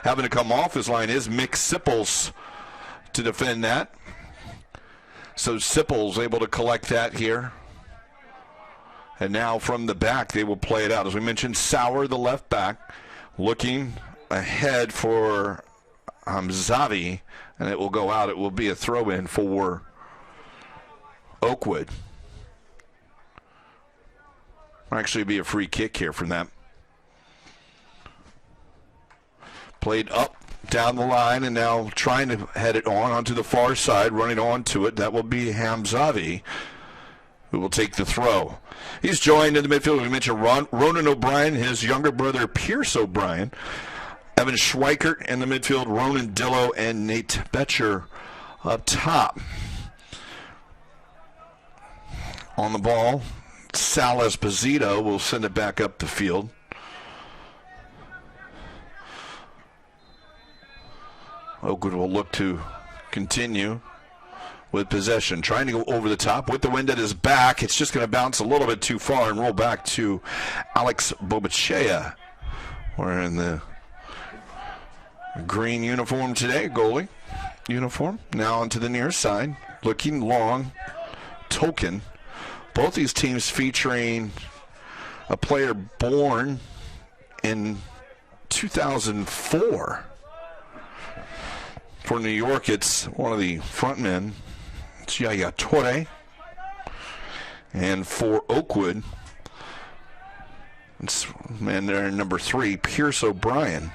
Having to come off his line is Mick Sipples to defend that. So Sipples able to collect that here. And now from the back, they will play it out. As we mentioned, Sauer, the left back, looking ahead for Hamzavi, and it will go out. It will be a throw-in for Oakwood. Actually be a free kick here from them. Played up, down the line, and now trying to head it onto the far side, running onto it. That will be Hamzavi, who will take the throw. He's joined in the midfield. We mentioned Ronan O'Brien, his younger brother Pierce O'Brien, Evan Schweikert in the midfield, Ronan Dillo, and Nate Betcher up top. On the ball, Sal Esposito will send it back up the field. Oakwood will look to continue with possession, trying to go over the top with the wind at his back. It's just going to bounce a little bit too far and roll back to Alex Bobachea. We're in the green uniform today, goalie uniform. Now onto the near side, looking long, Token. Both these teams featuring a player born in 2004. For New York, it's one of the front men. It's Yaya Torre. And for Oakwood, it's man there number 3, Pierce O'Brien.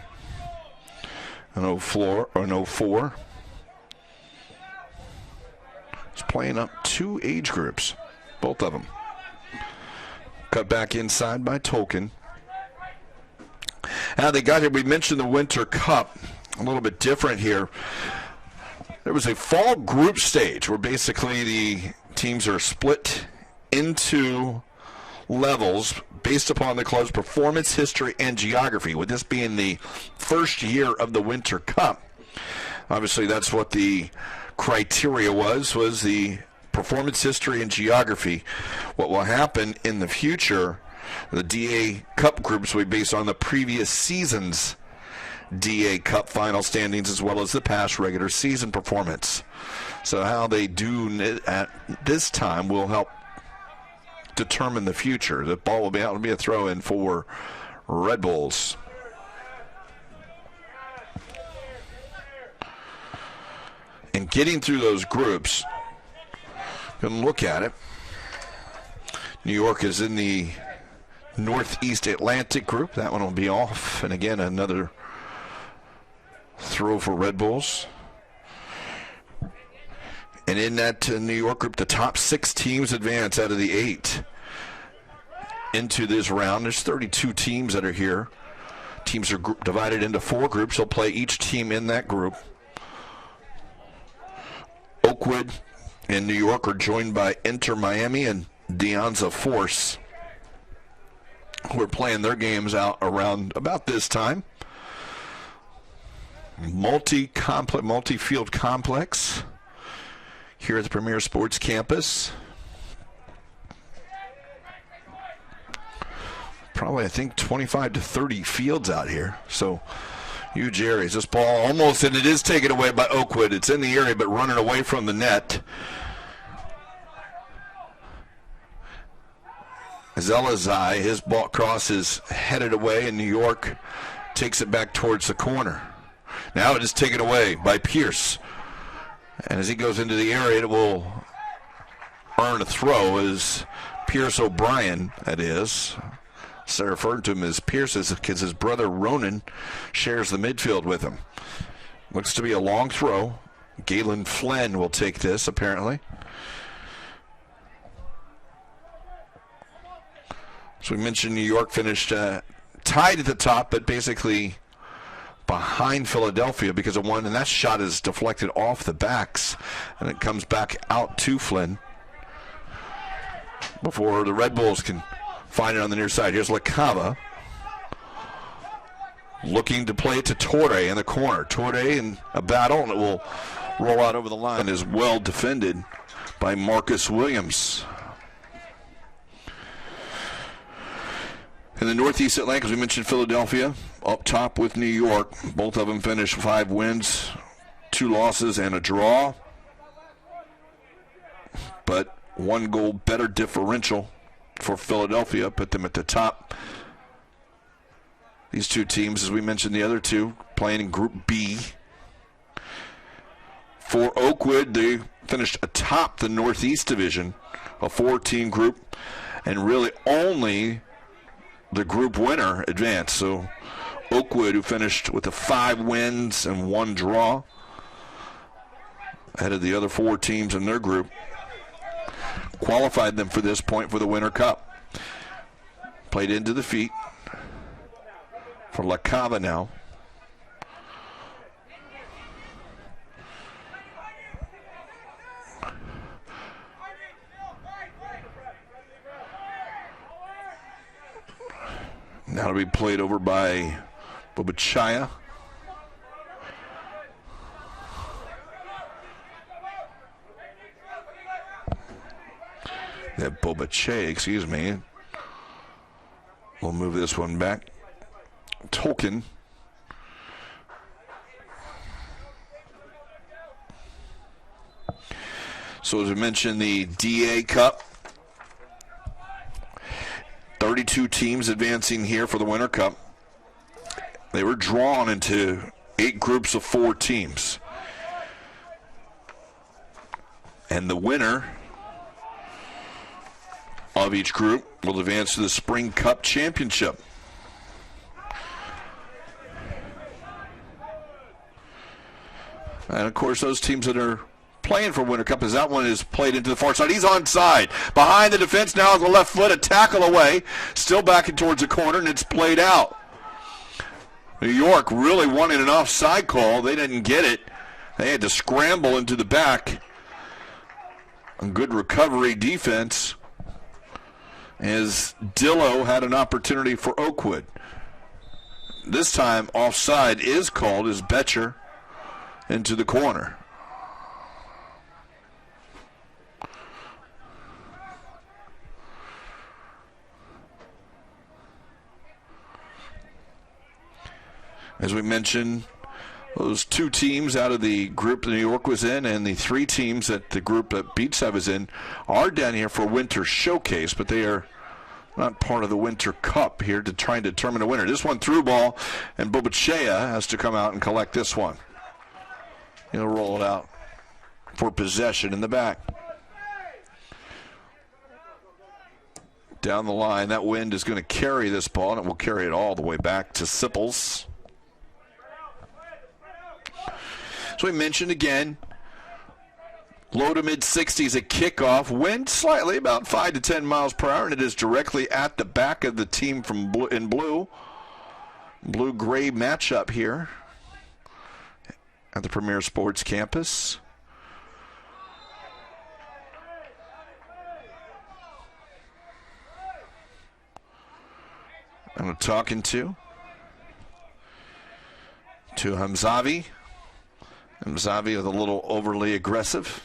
An 04. He's playing up 2 age groups, both of them. Cut back inside by Tolkien. Now they got here, we mentioned the Winter Cup. A little bit different here. There was a fall group stage where basically the teams are split into levels based upon the club's performance, history, and geography, with this being the first year of the Winter Cup. Obviously, that's what the criteria was the performance, history, and geography. What will happen in the future, the DA Cup groups will be based on the previous season's DA Cup final standings as well as the past regular season performance. So how they do at this time will help determine the future. The ball will be out to be a throw-in for Red Bulls. And getting through those groups, you can look at it. New York is in the Northeast Atlantic group. That one will be off. And again, another throw for Red Bulls. And in that New York group, the top 6 teams advance out of the 8 into this round. There's 32 teams that are here. Teams are divided into 4 groups. They'll play each team in that group. Oakwood and New York are joined by Inter Miami and De Anza Force, who are playing their games out around about this time. Multi-field complex here at the Premier Sports Campus. Probably, I think, 25 to 30 fields out here. So, huge areas. This ball almost, and it is taken away by Oakwood. It's in the area, but running away from the net. Zelazai, his ball cross is headed away, and New York takes it back towards the corner. Now it is taken away by Pierce. And as he goes into the area, it will earn a throw as Pierce O'Brien, that is. Sarah referred to him as Pierce because his brother Ronan shares the midfield with him. Looks to be a long throw. Galen Flynn will take this, apparently. So we mentioned New York finished tied at the top, but basically behind Philadelphia because of one, and that shot is deflected off the backs, and it comes back out to Flynn before the Red Bulls can find it on the near side. Here's LaCava looking to play it to Torre in the corner. Torre in a battle, and it will roll out over the line. Is well defended by Marcus Williams. In the Northeast Atlantic, as we mentioned, Philadelphia up top with New York. Both of them finished 5 wins, 2 losses, and a draw. But 1 goal better differential for Philadelphia put them at the top. These 2 teams, as we mentioned, the other 2 playing in Group B. For Oakwood, they finished atop the Northeast Division, a 4-team group, and really only the group winner advanced. So Oakwood, who finished with the 5 wins and 1 draw, ahead of the other 4 teams in their group, qualified them for this point for the Winter Cup. Played into the feet for La Cava now. Now to be played over by Bobachaya. Bobachaya, excuse me. We'll move this one back. Tolkien. So as we mentioned, the DA Cup. 32 teams advancing here for the Winter Cup. They were drawn into 8 groups of 4 teams. And the winner of each group will advance to the Spring Cup Championship. And, of course, those teams that are playing for Winter Cup, as that one is played into the far side. He's onside. Behind the defense now on the left foot, a tackle away. Still backing towards the corner, and it's played out. New York really wanted an offside call. They didn't get it. They had to scramble into the back. A good recovery defense as Dillo had an opportunity for Oakwood. This time offside is called as Betcher into the corner. As we mentioned, those 2 teams out of the group that New York was in and the 3 teams that the group that Beachside was in are down here for Winter Showcase, but they are not part of the Winter Cup here to try and determine a winner. This one through ball, and Bobachea has to come out and collect this one. He'll roll it out for possession in the back. Down the line, that wind is going to carry this ball, and it will carry it all the way back to Sipples. So we mentioned again, low to mid 60s at kickoff, wind slightly about 5 to 10 miles per hour, and it is directly at the back of the team from blue. Blue-gray matchup here at the Premier Sports Campus. I'm talking to Hamzavi. Hamzavi is a little overly aggressive.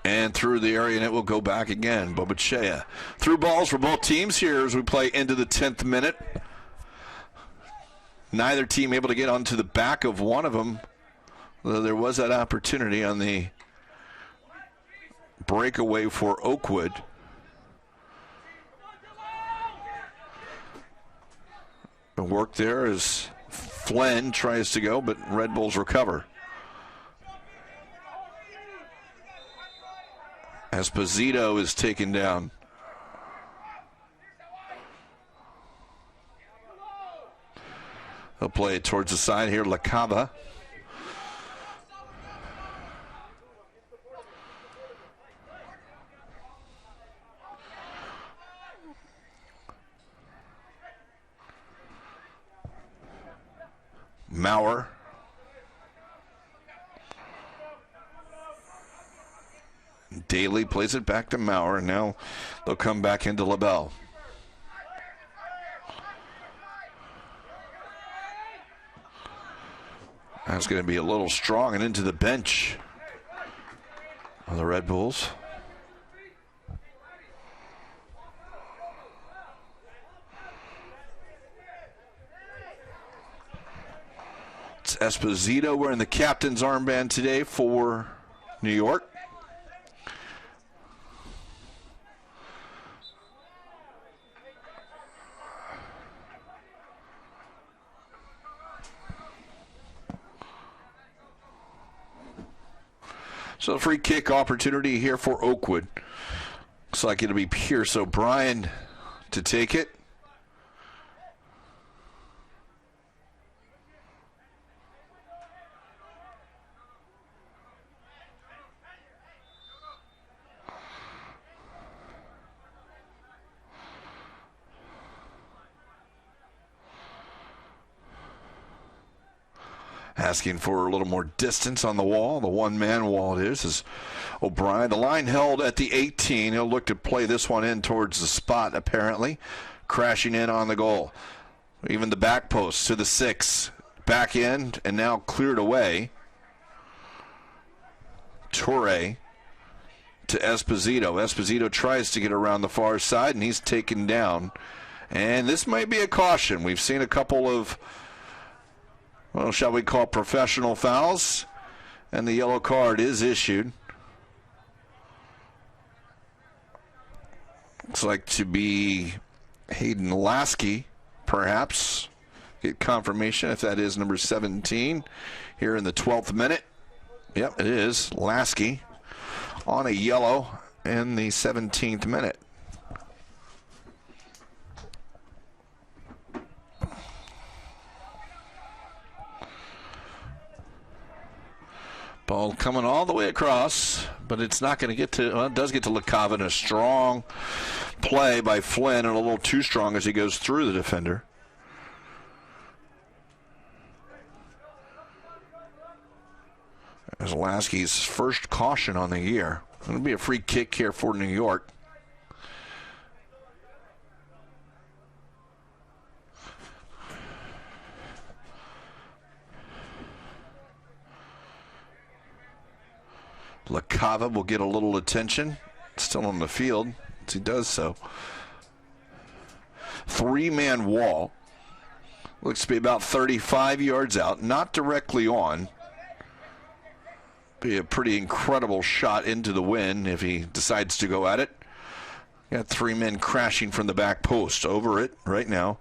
And through the area, and it will go back again. Bobachea. Through balls for both teams here as we play into the 10th minute. Neither team able to get onto the back of one of them. Though there was that opportunity on the breakaway for Oakwood. The work there as Flynn tries to go, but Red Bulls recover. Esposito is taken down. He'll play it towards the side here, La Cava. Maurer. Daly plays it back to Maurer, and now they'll come back into LaBelle. That's going to be a little strong and into the bench of the Red Bulls. It's Esposito wearing the captain's armband today for New York. So a free kick opportunity here for Oakwood. Looks like it'll be Pierce O'Brien to take it. Asking for a little more distance on the wall. The one-man wall it is O'Brien. The line held at the 18. He'll look to play this one in towards the spot, apparently. Crashing in on the goal. Even the back post to the 6. Back in and now cleared away. Torre to Esposito. Esposito tries to get around the far side, and he's taken down. And this might be a caution. We've seen a couple of, well, shall we call professional fouls? And the yellow card is issued. Looks like to be Hayden Lasky, perhaps. Get confirmation if that is number 17 here in the 12th minute. Yep, it is Lasky on a yellow in the 17th minute. Ball coming all the way across, but it's not going to get to, well, it does get to LaCava in a strong play by Flynn, and a little too strong as he goes through the defender. As Lasky's first caution on the year. It'll be a free kick here for New York. LaCava will get a little attention. Still on the field as he does so. 3-man wall. Looks to be about 35 yards out. Not directly on. Be a pretty incredible shot into the wind if he decides to go at it. Got 3 men crashing from the back post. Over it right now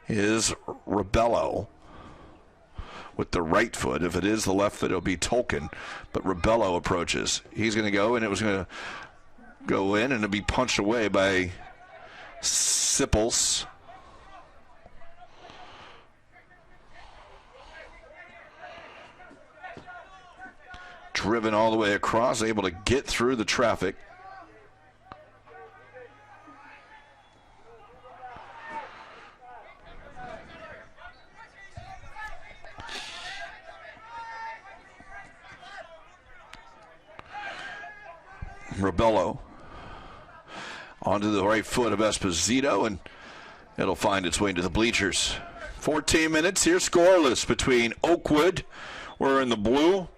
is Rebello with the right foot. If it is the left foot, it'll be Tolkien. But Rebello approaches. He's going to go, and it was going to go in, and it'll be punched away by Sipples. Driven all the way across, able to get through the traffic. Rebello onto the right foot of Esposito, and it'll find its way into the bleachers. 14 minutes here, scoreless between Oakwood, we're in the blue,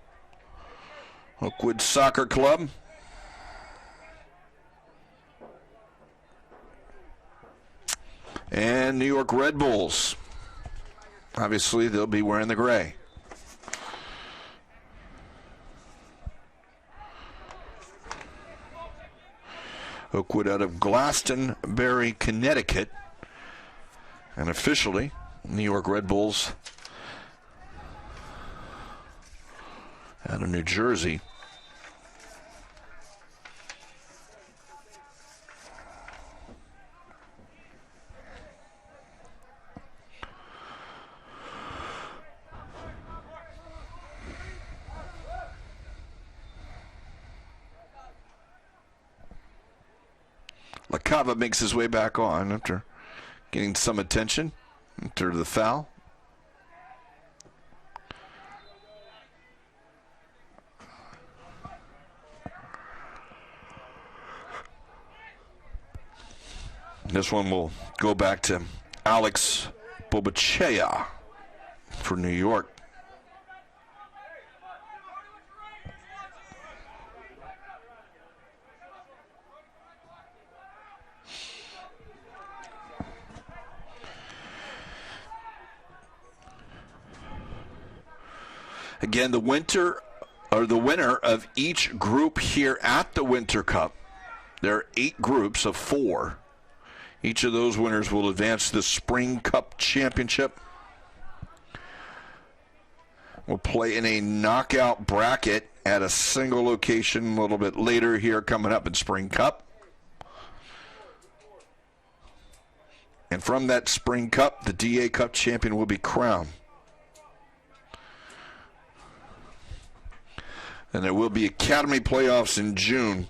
Oakwood Soccer Club, and New York Red Bulls. Obviously, they'll be wearing the gray. Oakwood out of Glastonbury, Connecticut. And officially, New York Red Bulls out of New Jersey. LaCava makes his way back on after getting some attention after the foul. This one will go back to Alex Bobachea for New York. Again, the winner of each group here at the Winter Cup. There are 8 groups of 4. Each of those winners will advance to the Spring Cup Championship. We'll play in a knockout bracket at a single location a little bit later here coming up in Spring Cup. And from that Spring Cup, the DA Cup champion will be crowned. And there will be Academy playoffs in June,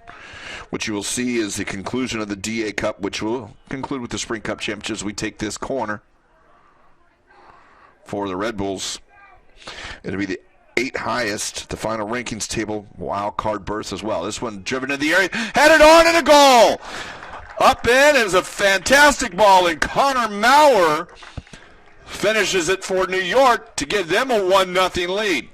which you will see is the conclusion of the DA Cup, which will conclude with the Spring Cup Championships. We take this corner for the Red Bulls. It'll be the 8 highest, the final rankings table, wild card berths as well. This one driven in the area, headed on and a goal! Up in, it was a fantastic ball, and Connor Maurer finishes it for New York to give them a 1-0 lead.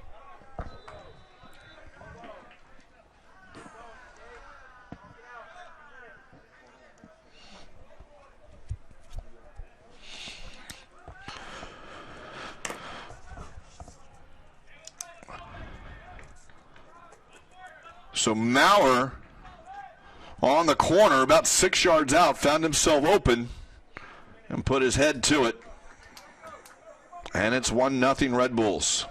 So Maurer on the corner, about 6 yards out, found himself open and put his head to it. And it's 1-0 Red Bulls.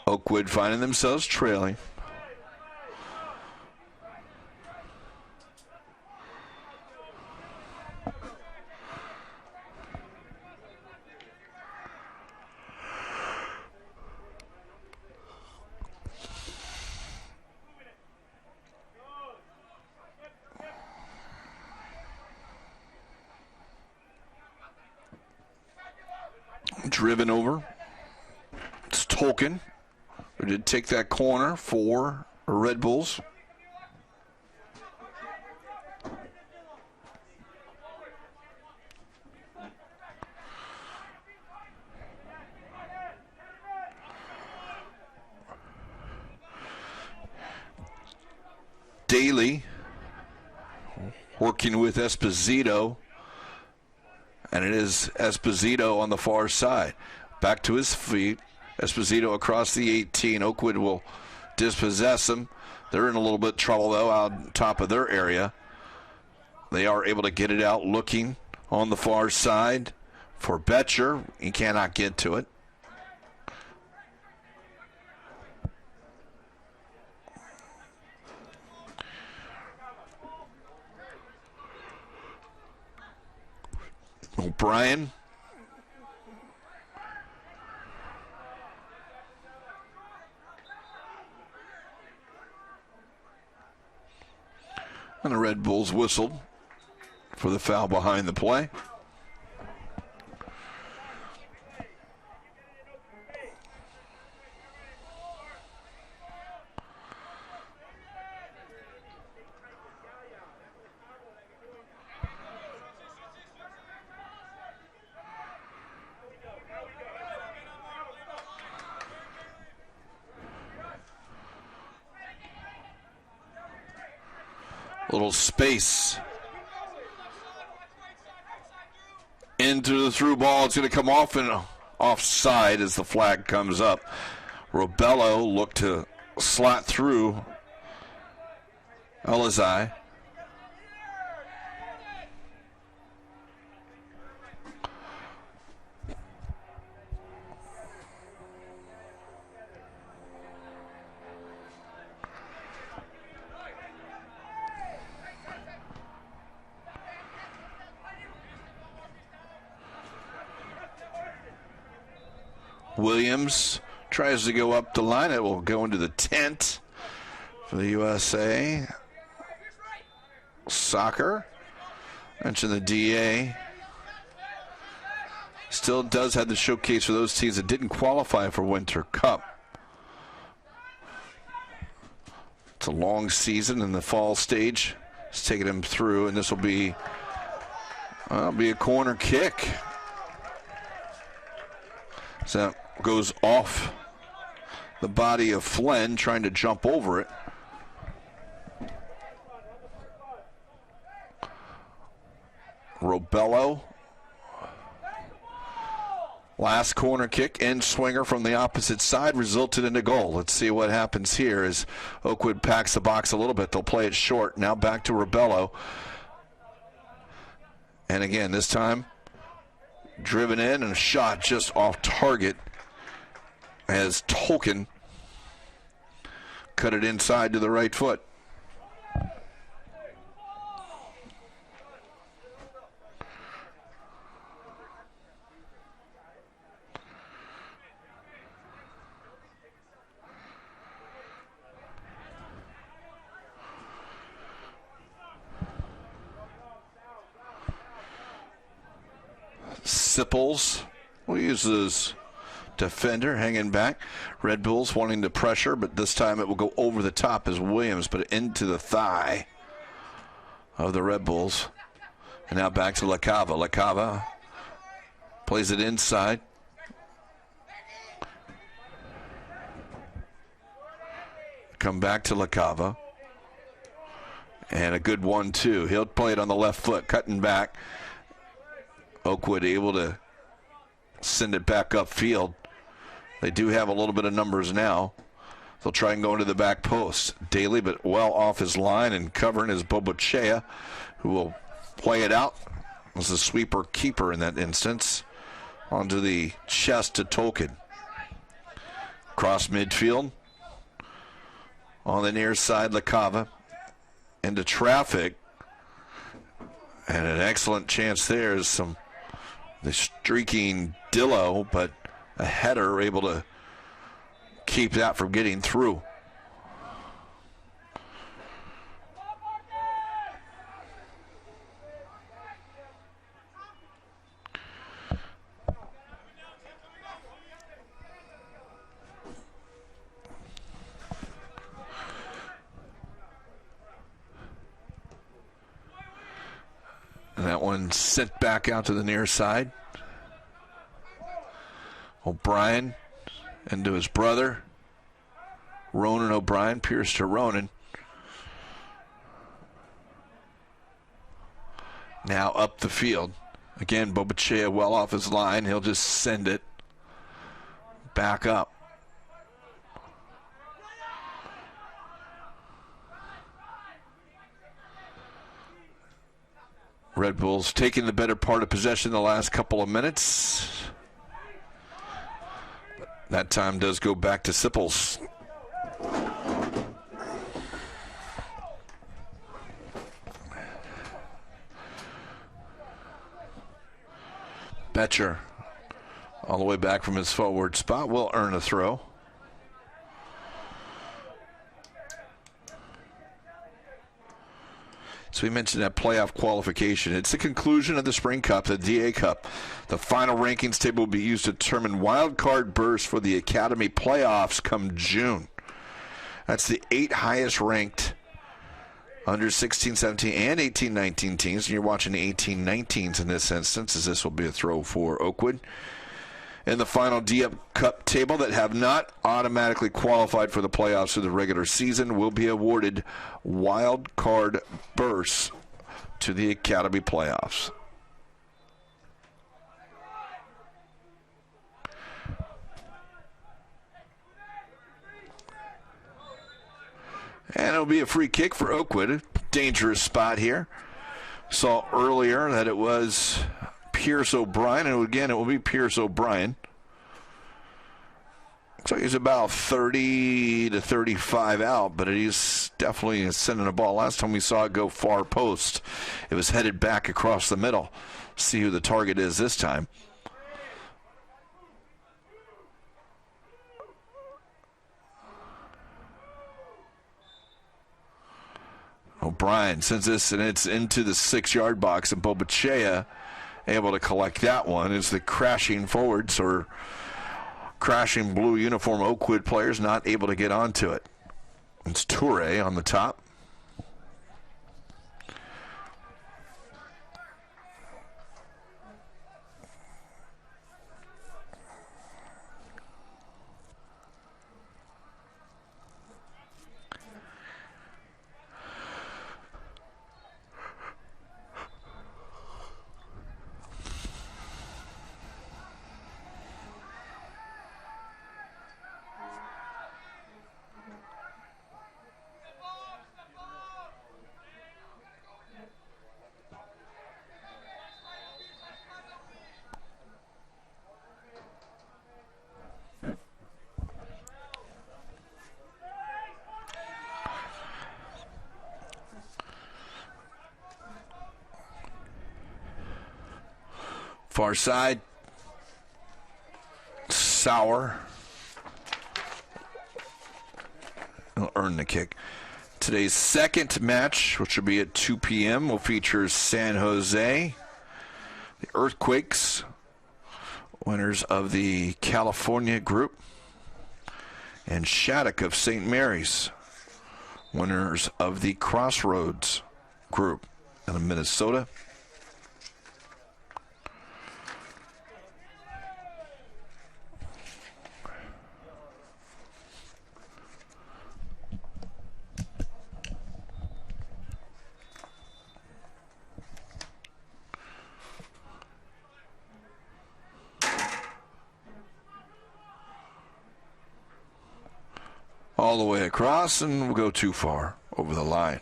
Oakwood finding themselves trailing. Driven over. It's Tolkien, who did take that corner for Red Bulls. Daly working with Esposito. And it is Esposito on the far side. Back to his feet. Esposito across the 18. Oakwood will dispossess him. They're in a little bit of trouble, though, out top of their area. They are able to get it out looking on the far side for Betcher. He cannot get to it. O'Brien. And the Red Bulls whistled for the foul behind the play. Little space into the through ball. It's going to come off and offside as the flag comes up. Robello looked to slot through Elizai. Williams tries to go up the line. It will go into the tent for the USA. Soccer. Mention the DA. Still does have the showcase for those teams that didn't qualify for Winter Cup. It's a long season, and the fall stage It's taking him through, and this will be a corner kick. So that goes off the body of Flynn, trying to jump over it. Robello. Last corner kick and swinger from the opposite side resulted in a goal. Let's see what happens here as Oakwood packs the box a little bit. They'll play it short. Now back to Robello. And again, this time, driven in and a shot just off target as Tolkien cut it inside to the right foot. Sipples will use his defender hanging back. Red Bulls wanting to pressure, but this time it will go over the top as Williams put it into the thigh of the Red Bulls. And now back to LaCava. LaCava plays it inside. Come back to LaCava. And a good 1-2. He'll play it on the left foot, cutting back. Oakwood able to send it back upfield. They do have a little bit of numbers now. They'll try and go into the back post. Daly, but well off his line, and covering is Bobochea, who will play it out as a sweeper keeper in that instance. Onto the chest to Tolkien. Cross midfield. On the near side, LaCava. Into traffic. And an excellent chance there is the streaking Dillo, but a header able to keep that from getting through. And that one sent back out to the near side. O'Brien into his brother. Ronan O'Brien, Pierce to Ronan. Now up the field. Again, Bobochea well off his line. He'll just send it back up. Red Bulls taking the better part of possession the last couple of minutes. That time does go back to Sipples. Betcher, all the way back from his forward spot, will earn a throw. So we mentioned that playoff qualification. It's the conclusion of the Spring Cup, the DA Cup. The final rankings table will be used to determine wild card berths for the Academy playoffs come June. That's the 8 highest ranked under 16, 17, and 18, 19 teams. And you're watching the 18, 19s in this instance, as this will be a throw for Oakwood. In the final D-Up Cup table that have not automatically qualified for the playoffs of the regular season will be awarded wild card berths to the Academy playoffs. And it'll be a free kick for Oakwood. A dangerous spot here. Saw earlier that it was Pierce O'Brien, and again, it will be Pierce O'Brien. So he's about 30 to 35 out, but he's definitely sending a ball. Last time we saw it go far post, it was headed back across the middle. See who the target is this time. O'Brien sends this, and it's into the 6-yard box, and Bobochea able to collect that one as the crashing forwards or crashing blue uniform Oakwood players not able to get onto it. It's Toure on the top. Far side. Sauer. He'll earn the kick. Today's second match, which will be at 2 p.m., will feature San Jose, the Earthquakes, winners of the California group, and Shattuck of St. Mary's, winners of the Crossroads group out of Minnesota. All the way across, and we'll go too far over the line.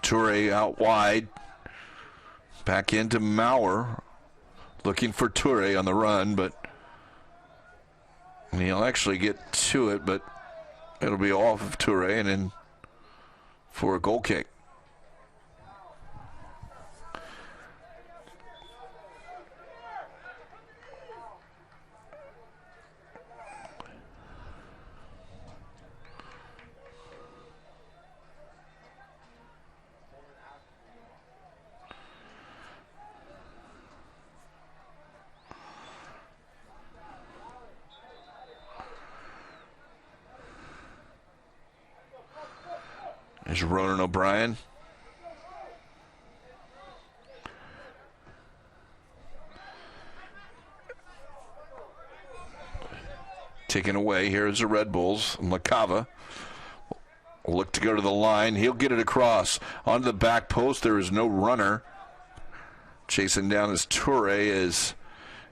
Toure out wide. Back into Maurer. Looking for Toure on the run, but he'll actually get to it, but it'll be off of Toure and in for a goal kick. There's Ronan O'Brien. Taken away. Here's the Red Bulls. LaCava will look to go to the line. He'll get it across. Onto the back post. There is no runner. Chasing down is Toure as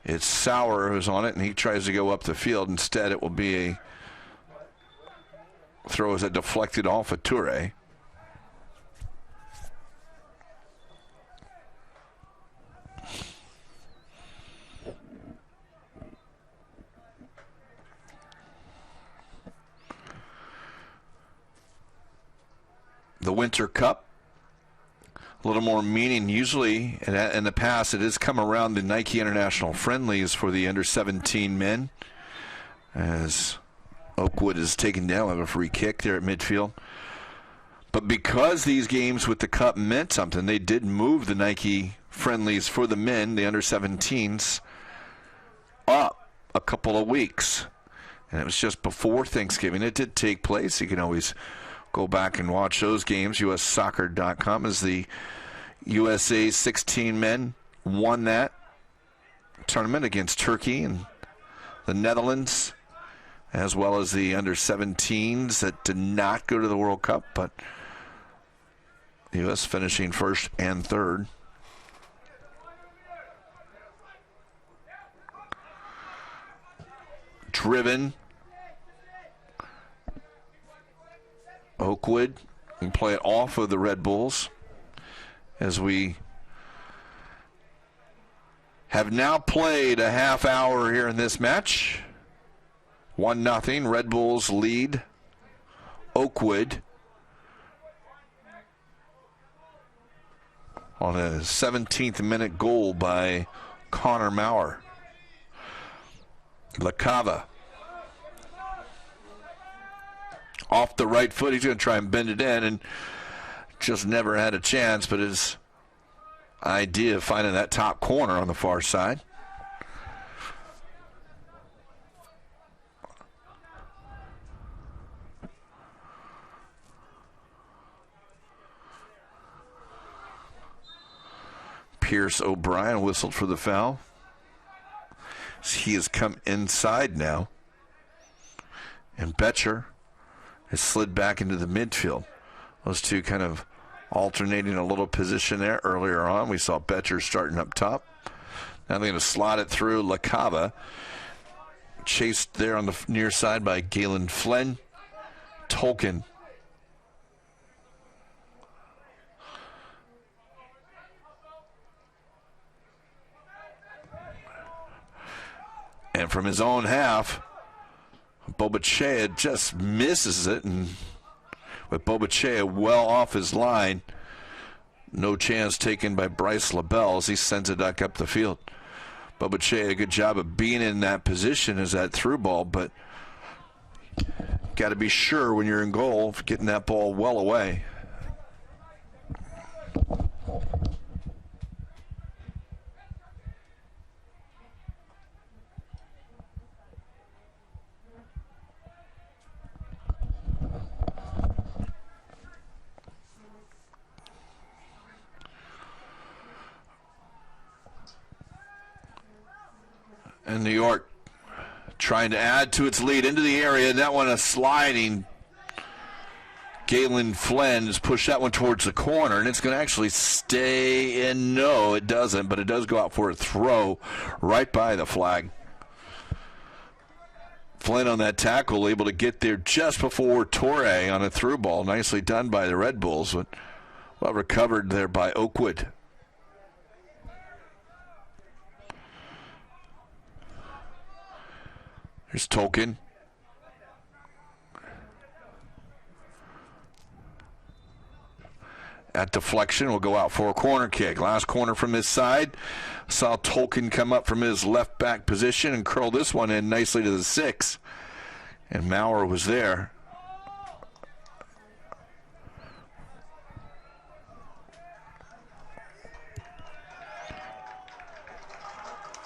it's Sauer who's on it, and he tries to go up the field. Instead, it will be a throw as it deflected off of Toure. The Winter Cup, a little more meaning. Usually, in the past, it has come around the Nike International Friendlies for the under-17 men, as Oakwood is taken down with a free kick there at midfield. But because these games with the Cup meant something, they did move the Nike Friendlies for the men, the under-17s, up a couple of weeks. And it was just before Thanksgiving. It did take place. You can always go back and watch those games. USsoccer.com as the USA 16 men won that tournament against Turkey and the Netherlands, as well as the under-17s that did not go to the World Cup, but the U.S. finishing first and third. Driven. Oakwood can play it off of the Red Bulls as we have now played a half hour here in this match. 1-0. Red Bulls lead Oakwood on a 17th minute goal by Connor Maurer. LaCava off the right foot. He's going to try and bend it in and just never had a chance, but his idea of finding that top corner on the far side. Pierce O'Brien whistled for the foul. He has come inside now. And Betcher has slid back into the midfield. Those two kind of alternating a little position there earlier on. We saw Betcher starting up top. Now they're going to slot it through LaCava. chased there on the near side by Galen Flynn. Tolkien. And from his own half, Bobachea just misses it, and with Bobachea well off his line, no chance taken by Bryce LaBelle as he sends it back up the field. Bobachea, a good job of being in that position as that through ball, but got to be sure when you're in goal of getting that ball well away. And New York trying to add to its lead into the area. That one a sliding. Galen Flynn has pushed that one towards the corner, and it's going to actually stay in. No, it doesn't, but it does go out for a throw right by the flag. Flynn on that tackle, able to get there just before Torre on a through ball. Nicely done by the Red Bulls, but well recovered there by Oakwood. Here's Tolkien. At deflection, will go out for a corner kick. Last corner from his side. Saw Tolkien come up from his left back position and curl this one in nicely to the 6. And Maurer was there.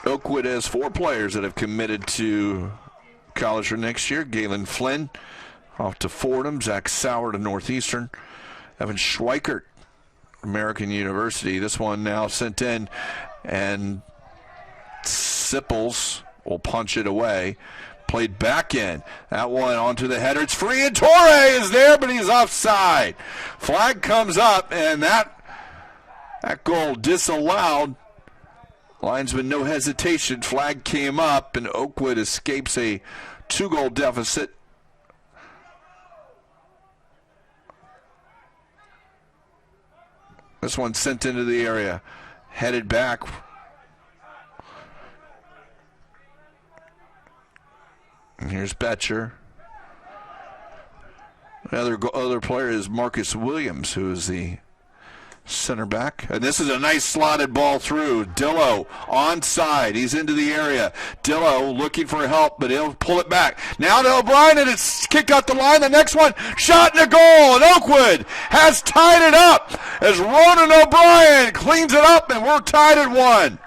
Oakwood has 4 players that have committed to college for next year. Galen Flynn off to Fordham. Zach Sauer to Northeastern. Evan Schweikert, American University. This one now sent in, and Sipples will punch it away. Played back in. That one onto the header. It's free, and Torre is there, but he's offside. Flag comes up, and that goal disallowed. Linesman, no hesitation. Flag came up, and Oakwood escapes a 2-goal deficit. This one sent into the area. Headed back. And here's Betcher. The other player is Marcus Williams, who is the center back. And this is a nice slotted ball through. Dillo onside. He's into the area. Dillo looking for help, but he'll pull it back. Now to O'Brien, and it's kicked out the line. The next one, shot in the goal. And Oakwood has tied it up as Ronan O'Brien cleans it up, and we're tied at 1.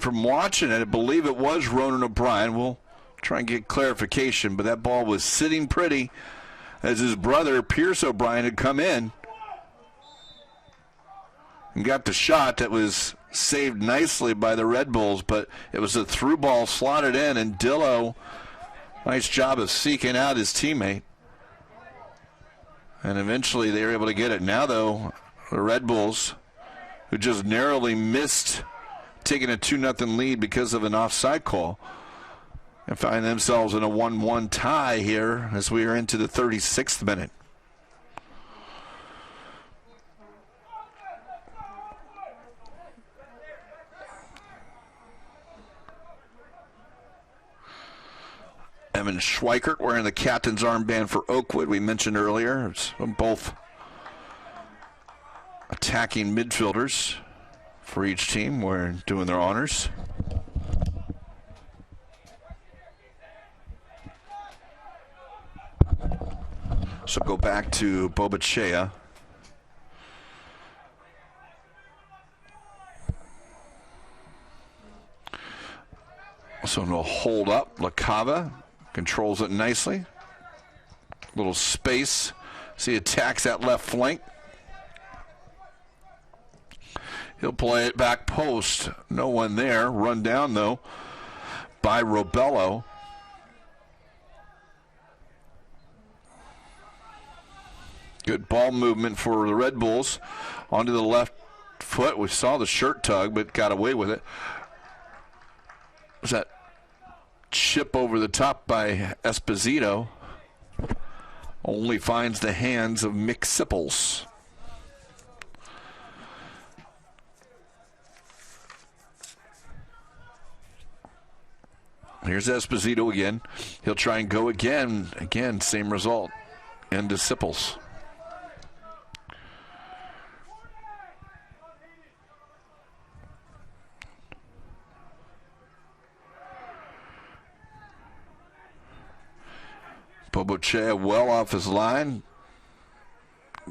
From watching it, I believe it was Ronan O'Brien. We'll try and get clarification, but that ball was sitting pretty as his brother, Pierce O'Brien, had come in and got the shot that was saved nicely by the Red Bulls, but it was a through ball slotted in, and Dillo, nice job of seeking out his teammate. And eventually they were able to get it. Now, though, the Red Bulls, who just narrowly missed taking a 2-0 lead because of an offside call, and find themselves in a 1-1 tie here as we are into the 36th minute. Evan Schweikert wearing the captain's armband for Oakwood. We mentioned earlier, it's both attacking midfielders for each team. We're doing their honors. So go back to Bobachea. So no hold up. LaCava controls it nicely. Little space. See, attacks that left flank. He'll play it back post. No one there. Run down, though, by Robello. Good ball movement for the Red Bulls. Onto the left foot. We saw the shirt tug, but got away with it. Was that chip over the top by Esposito? Only finds the hands of Mick Sipples. Here's Esposito again. He'll try and go again. Again, same result. Into Sipples. Bobochea well off his line.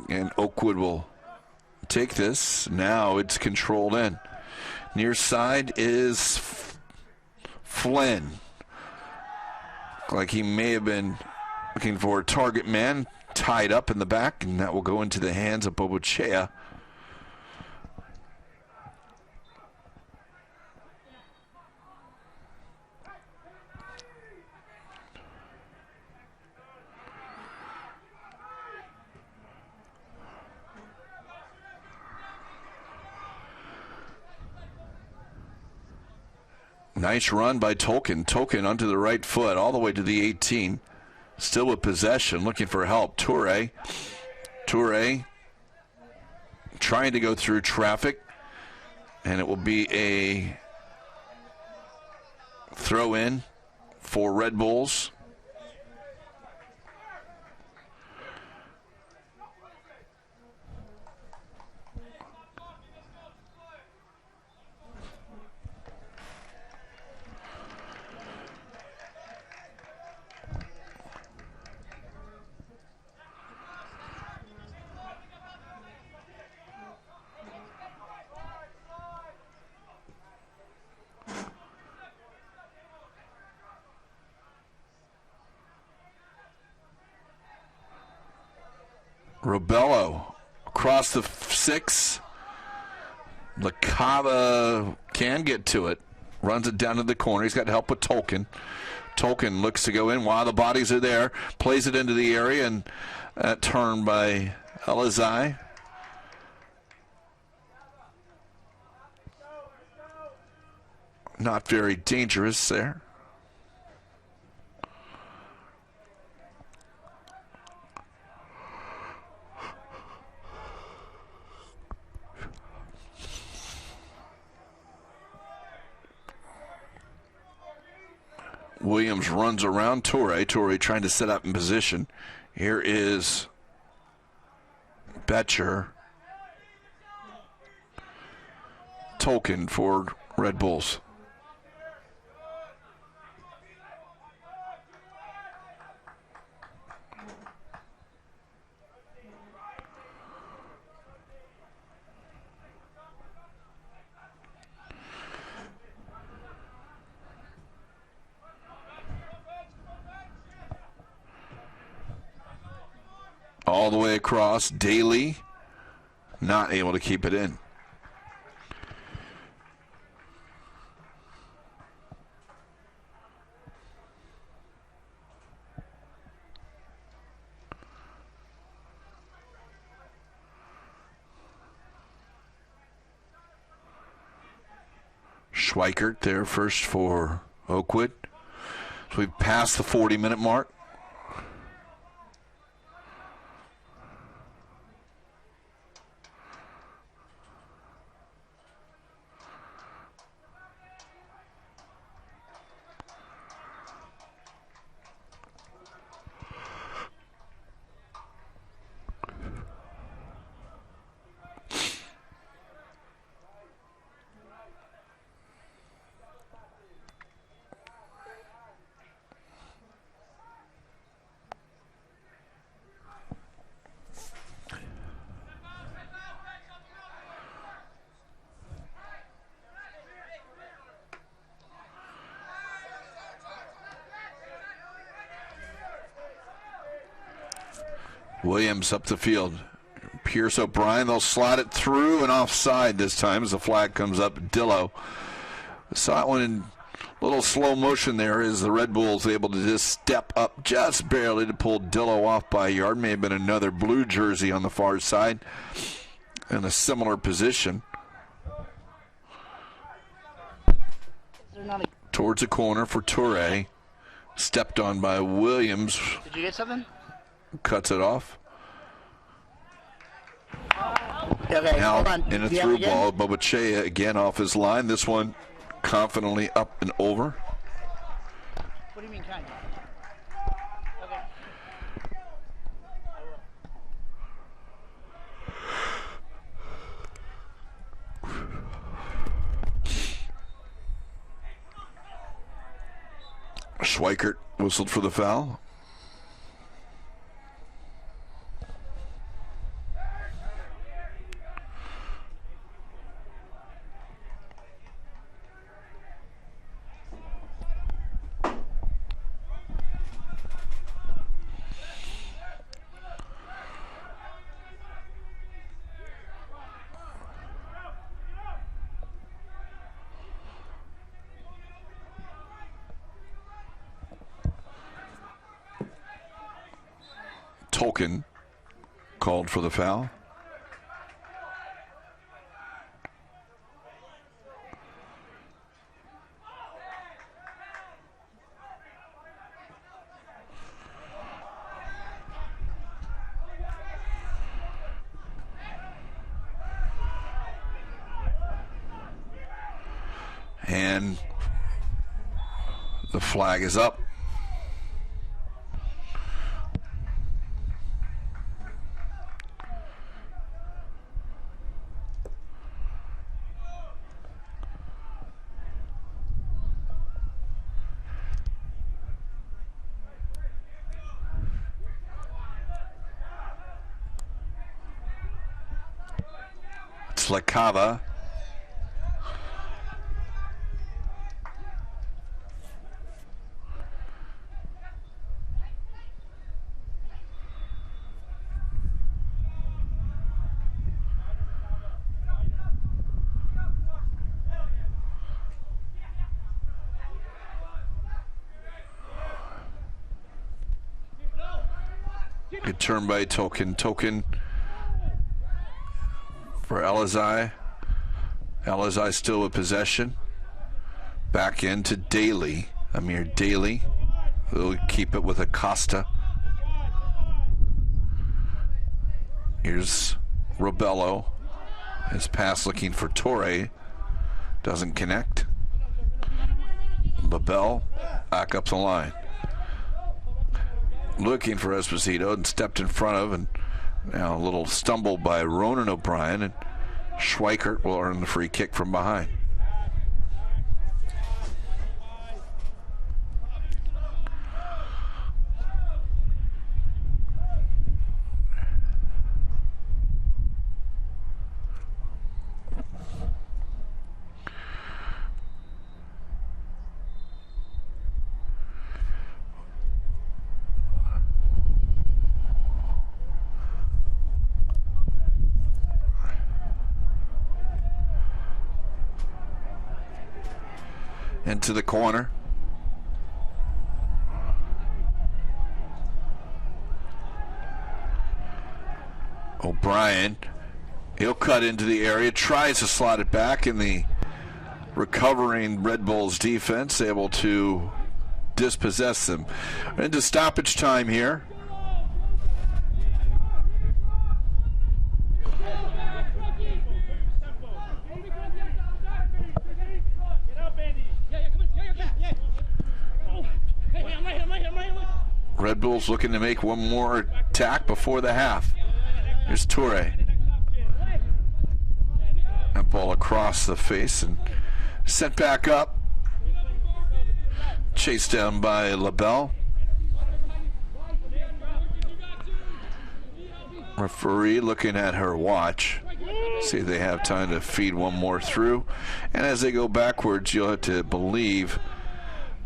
And Oakwood will take this. Now it's controlled in. Near side is Flynn. Like he may have been looking for a target man tied up in the back, and that will go into the hands of Bobochea. Nice run by Tolkien. Tolkien onto the right foot all the way to the 18. Still with possession, looking for help. Toure trying to go through traffic. And it will be a throw in for Red Bulls. Robello across the 6. LaCava can get to it. Runs it down to the corner. He's got help with Tolkien. Tolkien looks to go in while the bodies are there. Plays it into the area, and that turn by Elizai. Not very dangerous there. Williams runs around Toure. Toure trying to set up in position. Here is Betcher. Tolkien for Red Bulls. All the way across. Daly not able to keep it in. Schweikert there first for Oakwood. So we've passed the 40-minute mark. Williams up the field. Pierce O'Brien, they'll slide it through and offside this time as the flag comes up. Dillo saw it one in a little slow motion there as the Red Bulls able to just step up just barely to pull Dillo off by a yard. May have been another blue jersey on the far side in a similar position. Towards the corner for Toure. Stepped on by Williams. Did you get something? Cuts it off. Okay, Now hold on. in a Do you through have it ball, Bobachea again off his line. This one confidently up and over. What do you mean kind? Okay. Schweikert whistled for the foul. Tolkien called for the foul. And the flag is up. Lakava. Good turn by Tolkien. Tolkien for Elazai. Elazai still with possession. Back into Daly. Amir Daly. They'll keep it with Acosta. Here's Robello. His pass looking for Torre. Doesn't connect. Babel back up the line. Looking for Esposito and stepped in front of, and now a little stumble by Ronan O'Brien, and Schweikert will earn the free kick from behind. Into the corner. O'Brien, he'll cut into the area, tries to slot it back, in the recovering Red Bulls defense able to dispossess them. Into stoppage time here. Red Bulls looking to make one more attack before the half. Here's Toure. That ball across the face and sent back up. Chased down by LaBelle. Referee looking at her watch. See if they have time to feed one more through. And as they go backwards, you'll have to believe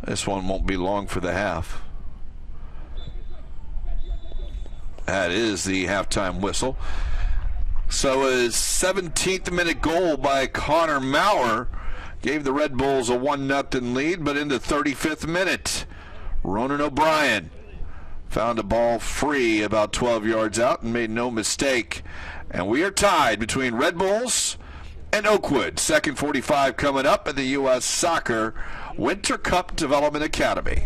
this one won't be long for the half. That is the halftime whistle. So a 17th minute goal by Connor Maurer gave the Red Bulls a 1-0 lead, but in the 35th minute, Ronan O'Brien found a ball free about 12 yards out and made no mistake. And we are tied between Red Bulls and Oakwood. Second 45 coming up at the U.S. Soccer Winter Cup Development Academy.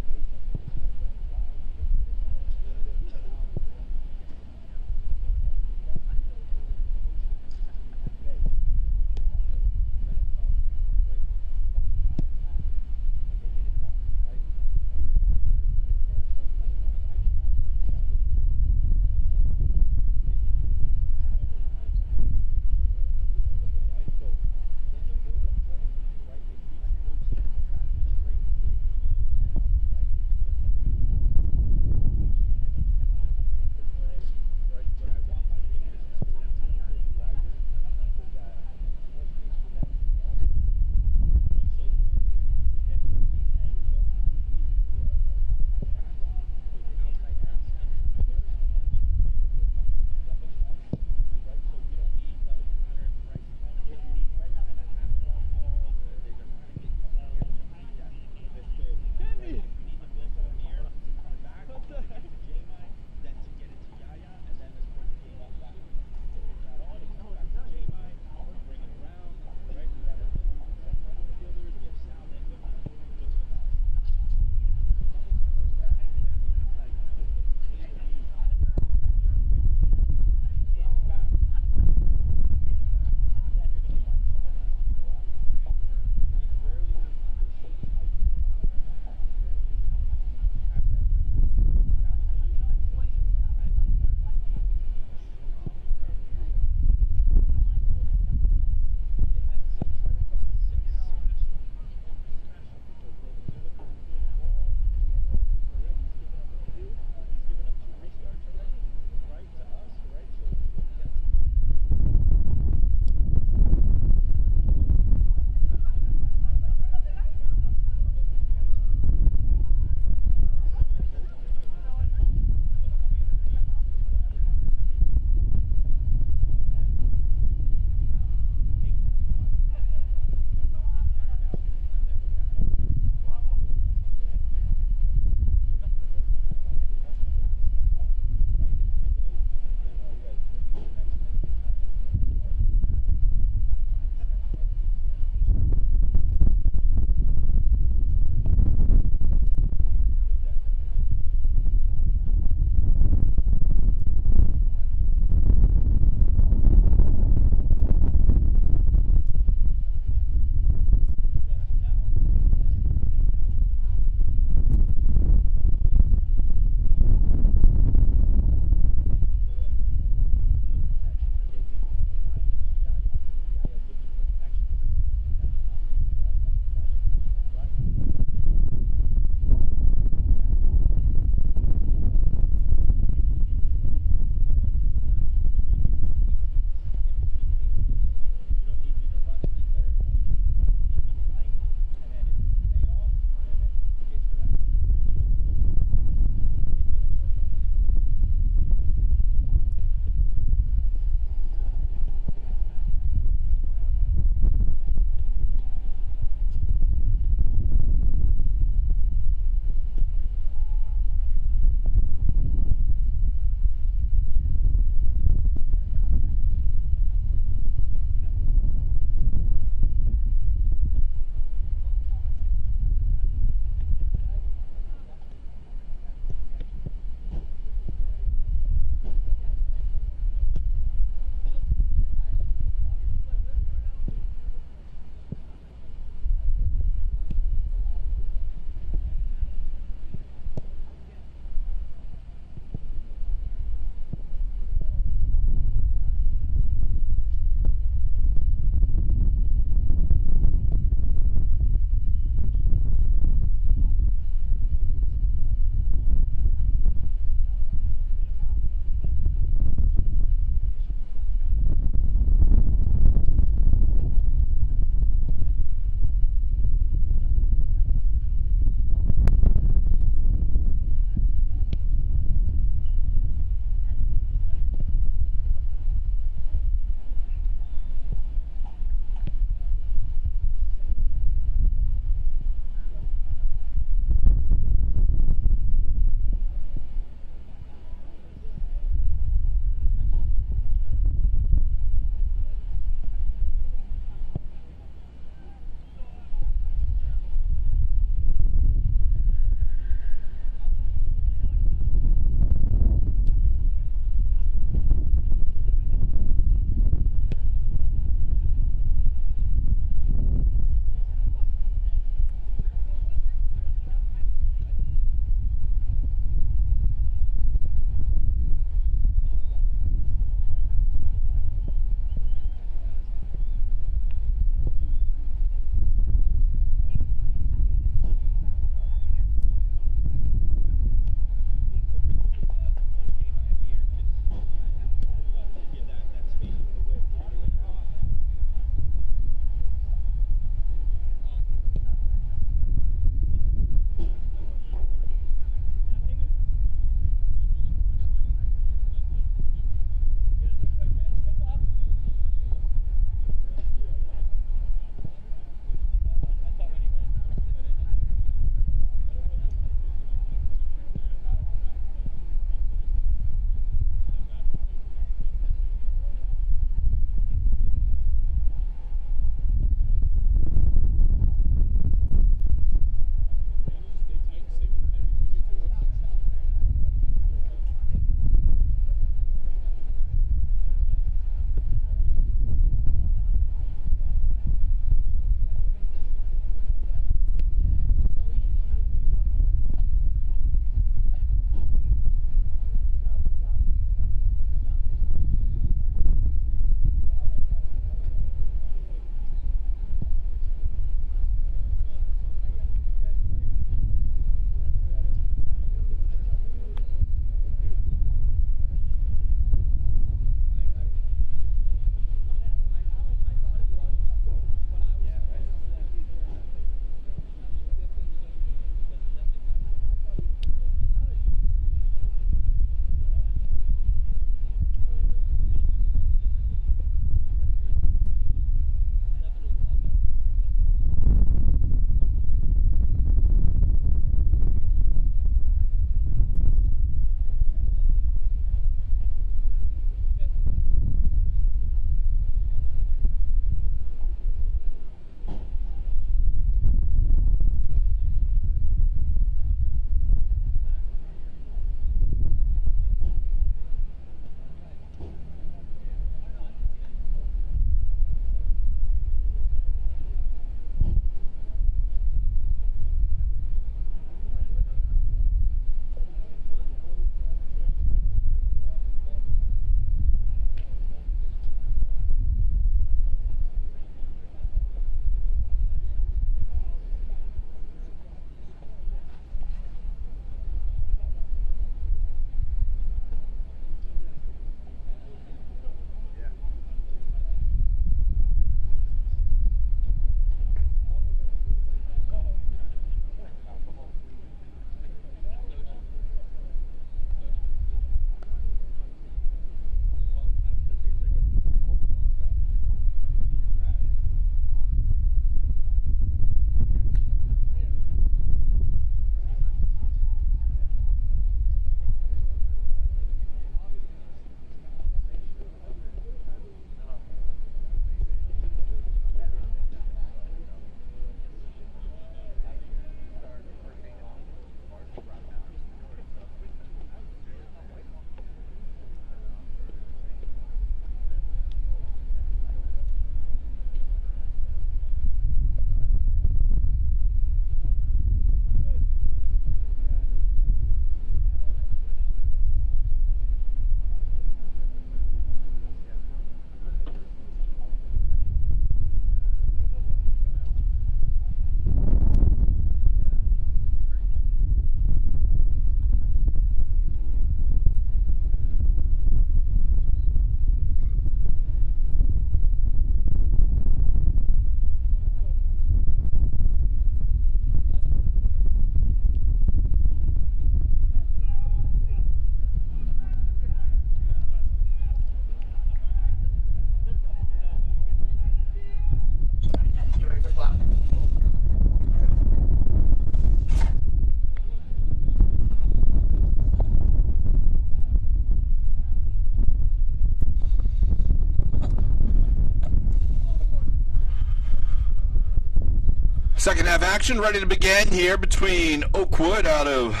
Second half action ready to begin here between Oakwood out of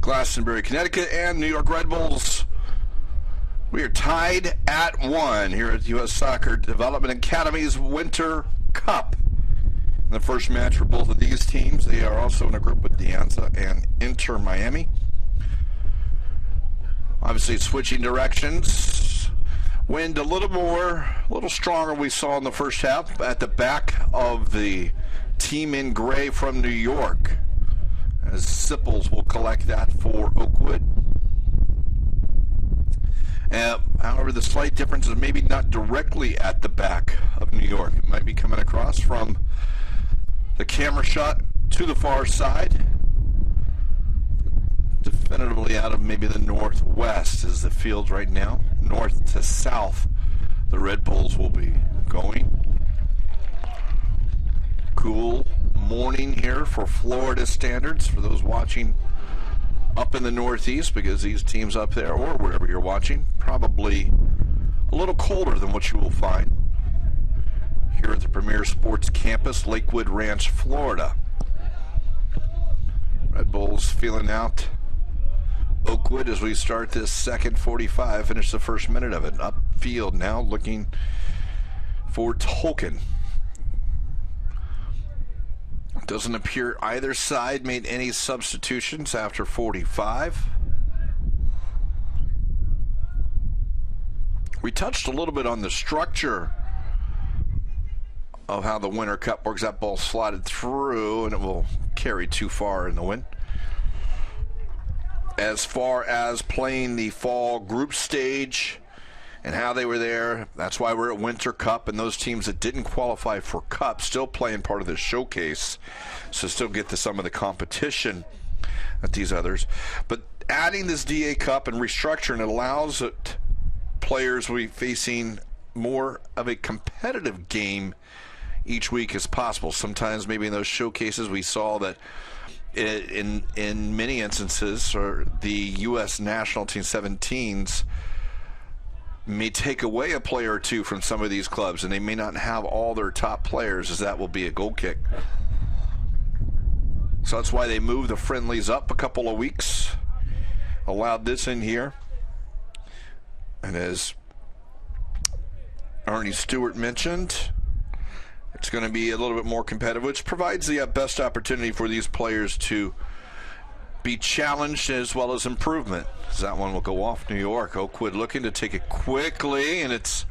Glastonbury, Connecticut, and New York Red Bulls. We are tied at 1 here at U.S. Soccer Development Academy's Winter Cup. In the first match for both of these teams, they are also in a group with De Anza and Inter Miami. Obviously switching directions. Wind a little stronger we saw in the first half at the back of the team in gray from New York, as Sipples will collect that for Oakwood. However, the slight difference is maybe not directly at the back of New York. It might be coming across from the camera shot to the far side. Definitively out of maybe the northwest is the field right now. North to south, the Red Bulls will be going. Cool morning here for Florida standards for those watching up in the Northeast, because these teams up there, or wherever you're watching, probably a little colder than what you will find here at the Premier Sports Campus, Lakewood Ranch, Florida. Red Bulls feeling out Oakwood as we start this second 45, finish the first minute of it. Upfield now looking for Tolkien. Doesn't appear either side made any substitutions after 45. We touched a little bit on the structure of how the Winter Cup works. That ball slotted through and it will carry too far in the wind. As far as playing the fall group stage and how they were there, that's why we're at Winter Cup, and those teams that didn't qualify for Cup still playing part of the showcase, so still get to some of the competition at these others. But adding this DA Cup and restructuring, it allows players to be facing more of a competitive game each week as possible. Sometimes maybe in those showcases we saw that in many instances, or the U.S. national team 17s may take away a player or two from some of these clubs, and they may not have all their top players, as that will be a goal kick. So that's why they moved the friendlies up a couple of weeks, allowed this in here. And as Ernie Stewart mentioned, it's going to be a little bit more competitive, which provides the best opportunity for these players to be challenged as well as improvement. As that one will go off New York. Oakwood looking to take it quickly, and it's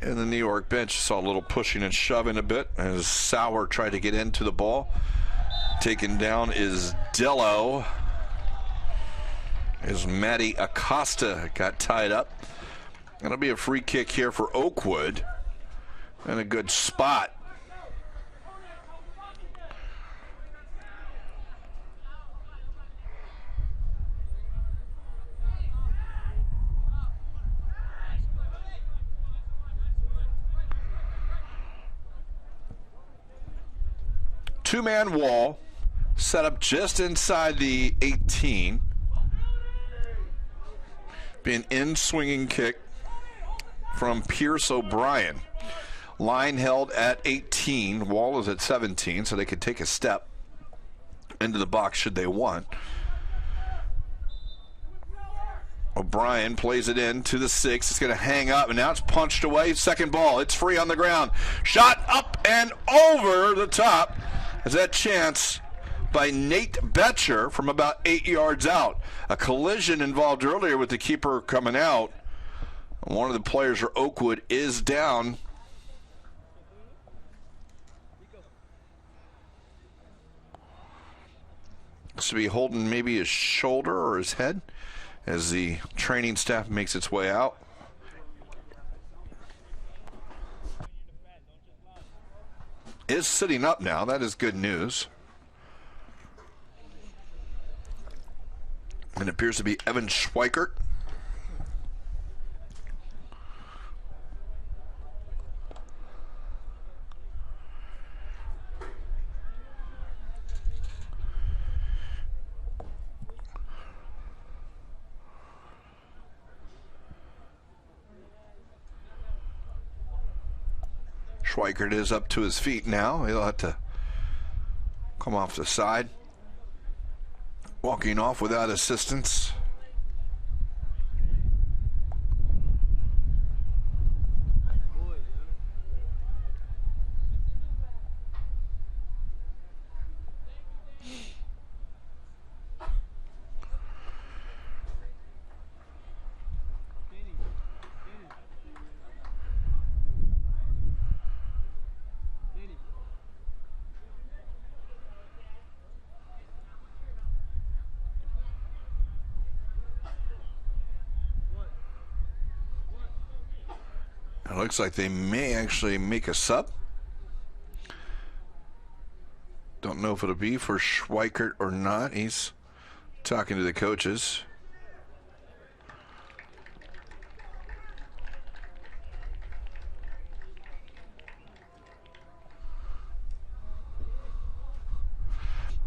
in the New York bench. Saw a little pushing and shoving a bit as Sauer tried to get into the ball. Taken down is Dello. As Matty Acosta got tied up. It'll be a free kick here for Oakwood. And a good spot. Two-man wall set up just inside the 18. Be an in-swinging kick from Pierce O'Brien. Line held at 18. Wall is at 17, so they could take a step into the box should they want. O'Brien plays it in to the 6. It's going to hang up, and now it's punched away. Second ball. It's free on the ground. Shot up and over the top. Is that chance by Nate Betcher from about 8 yards out. A collision involved earlier with the keeper coming out. One of the players for Oakwood is down. Looks to be holding maybe his shoulder or his head as the training staff makes its way out. Is sitting up now. That is good news. And it appears to be Evan Schweikert. Schweikert is up to his feet now. He'll have to come off the side. Walking off without assistance. It looks like they may actually make a sub. Don't know if it'll be for Schweikert or not. He's talking to the coaches.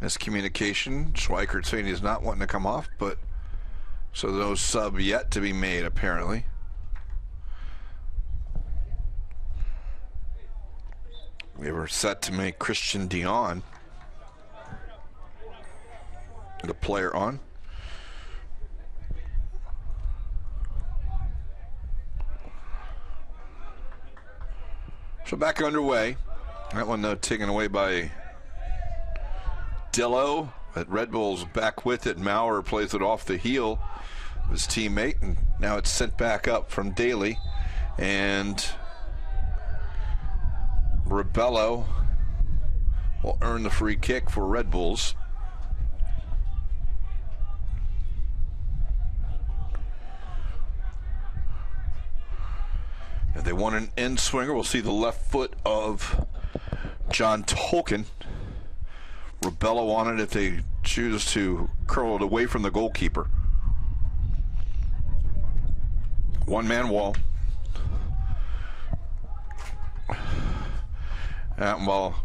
Miscommunication. Schweikert saying he's not wanting to come off, but so no sub yet to be made apparently. We were set to make Christian Dion the player on. So back underway. That one though taken away by Dillo. But Red Bull's back with it. Maurer plays it off the heel of his teammate, and now it's sent back up from Daly. And Rebello will earn the free kick for Red Bulls. If they want an end swinger, we'll see the left foot of John Tolkien. Rebello on it if they choose to curl it away from the goalkeeper. One-man wall. That ball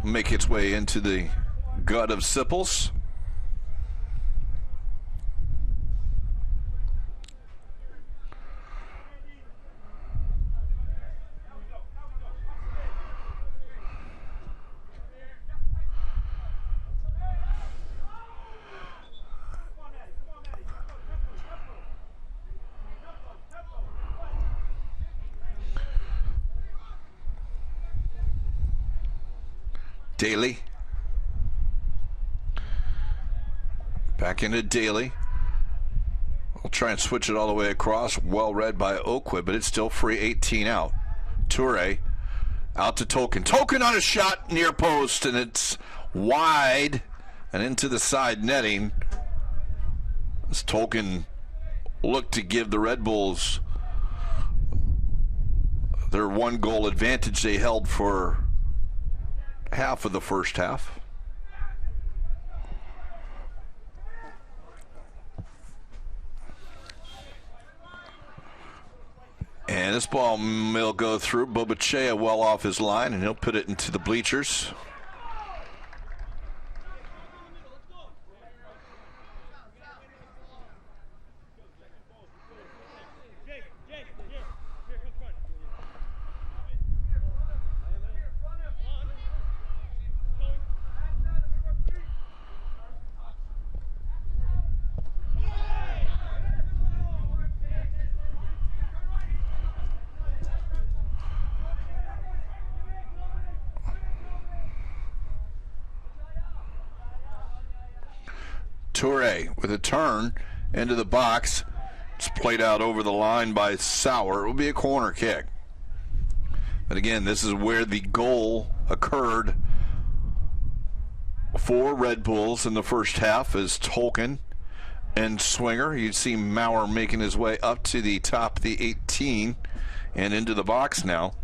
will make its way into the gut of Sipples. Daly. Back into Daly. We'll try and switch it all the way across. Well read by Oakwood, but it's still free. 18 out. Toure out to Tolkien. Tolkien on a shot near post, and it's wide and into the side netting. As Tolkien looked to give the Red Bulls their one goal advantage they held for half of the first half. And this ball will go through. Bobachea well off his line, and he'll put it into the bleachers. Toure with a turn into the box. It's played out over the line by Sauer. It will be a corner kick. But again, this is where the goal occurred for Red Bulls in the first half as Tolkien and Swinger. You see Maurer making his way up to the top of the 18 and into the box now.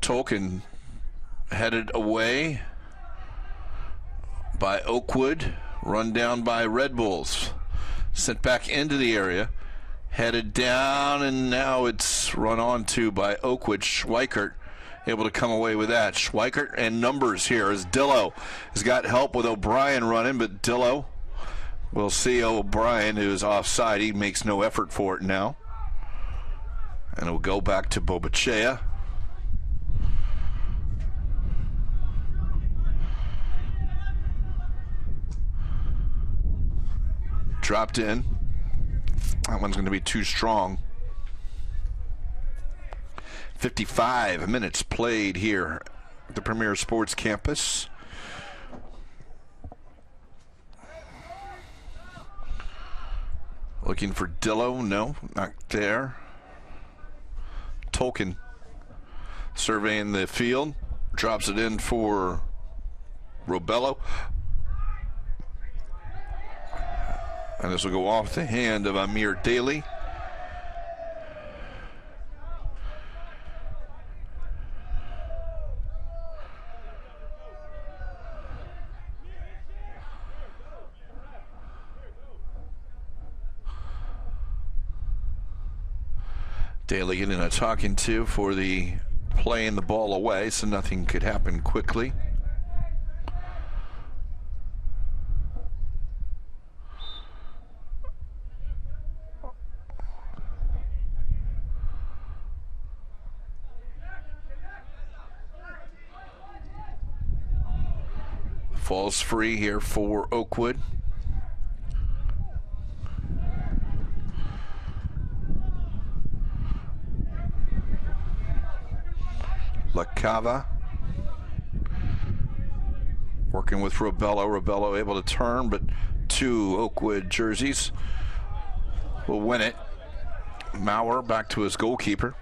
Tolkien headed away by Oakwood, run down by Red Bulls, sent back into the area, headed down, and now it's run on to by Oakwood. Schweikert able to come away with that. Schweikert and numbers here as Dillo has got help with O'Brien running, but Dillo will see O'Brien, who's offside. He makes no effort for it now. And it'll go back to Bobachea. Dropped in. That one's going to be too strong. 55 minutes played here at the Premier Sports Campus. Looking for Dillo. No, not there. Tolkien surveying the field. Drops it in for Robello. And this will go off the hand of Amir Daly. Daly getting a talking to for the playing the ball away, so nothing could happen quickly. Falls free here for Oakwood. LaCava working with Robello. Robello able to turn, but two Oakwood jerseys will win it. Maurer back to his goalkeeper.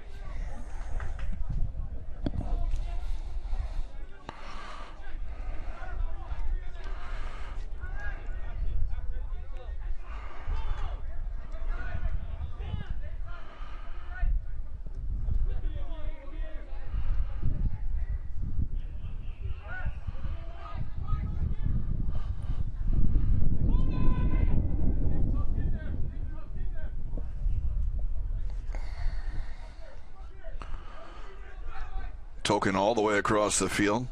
Tolkien all the way across the field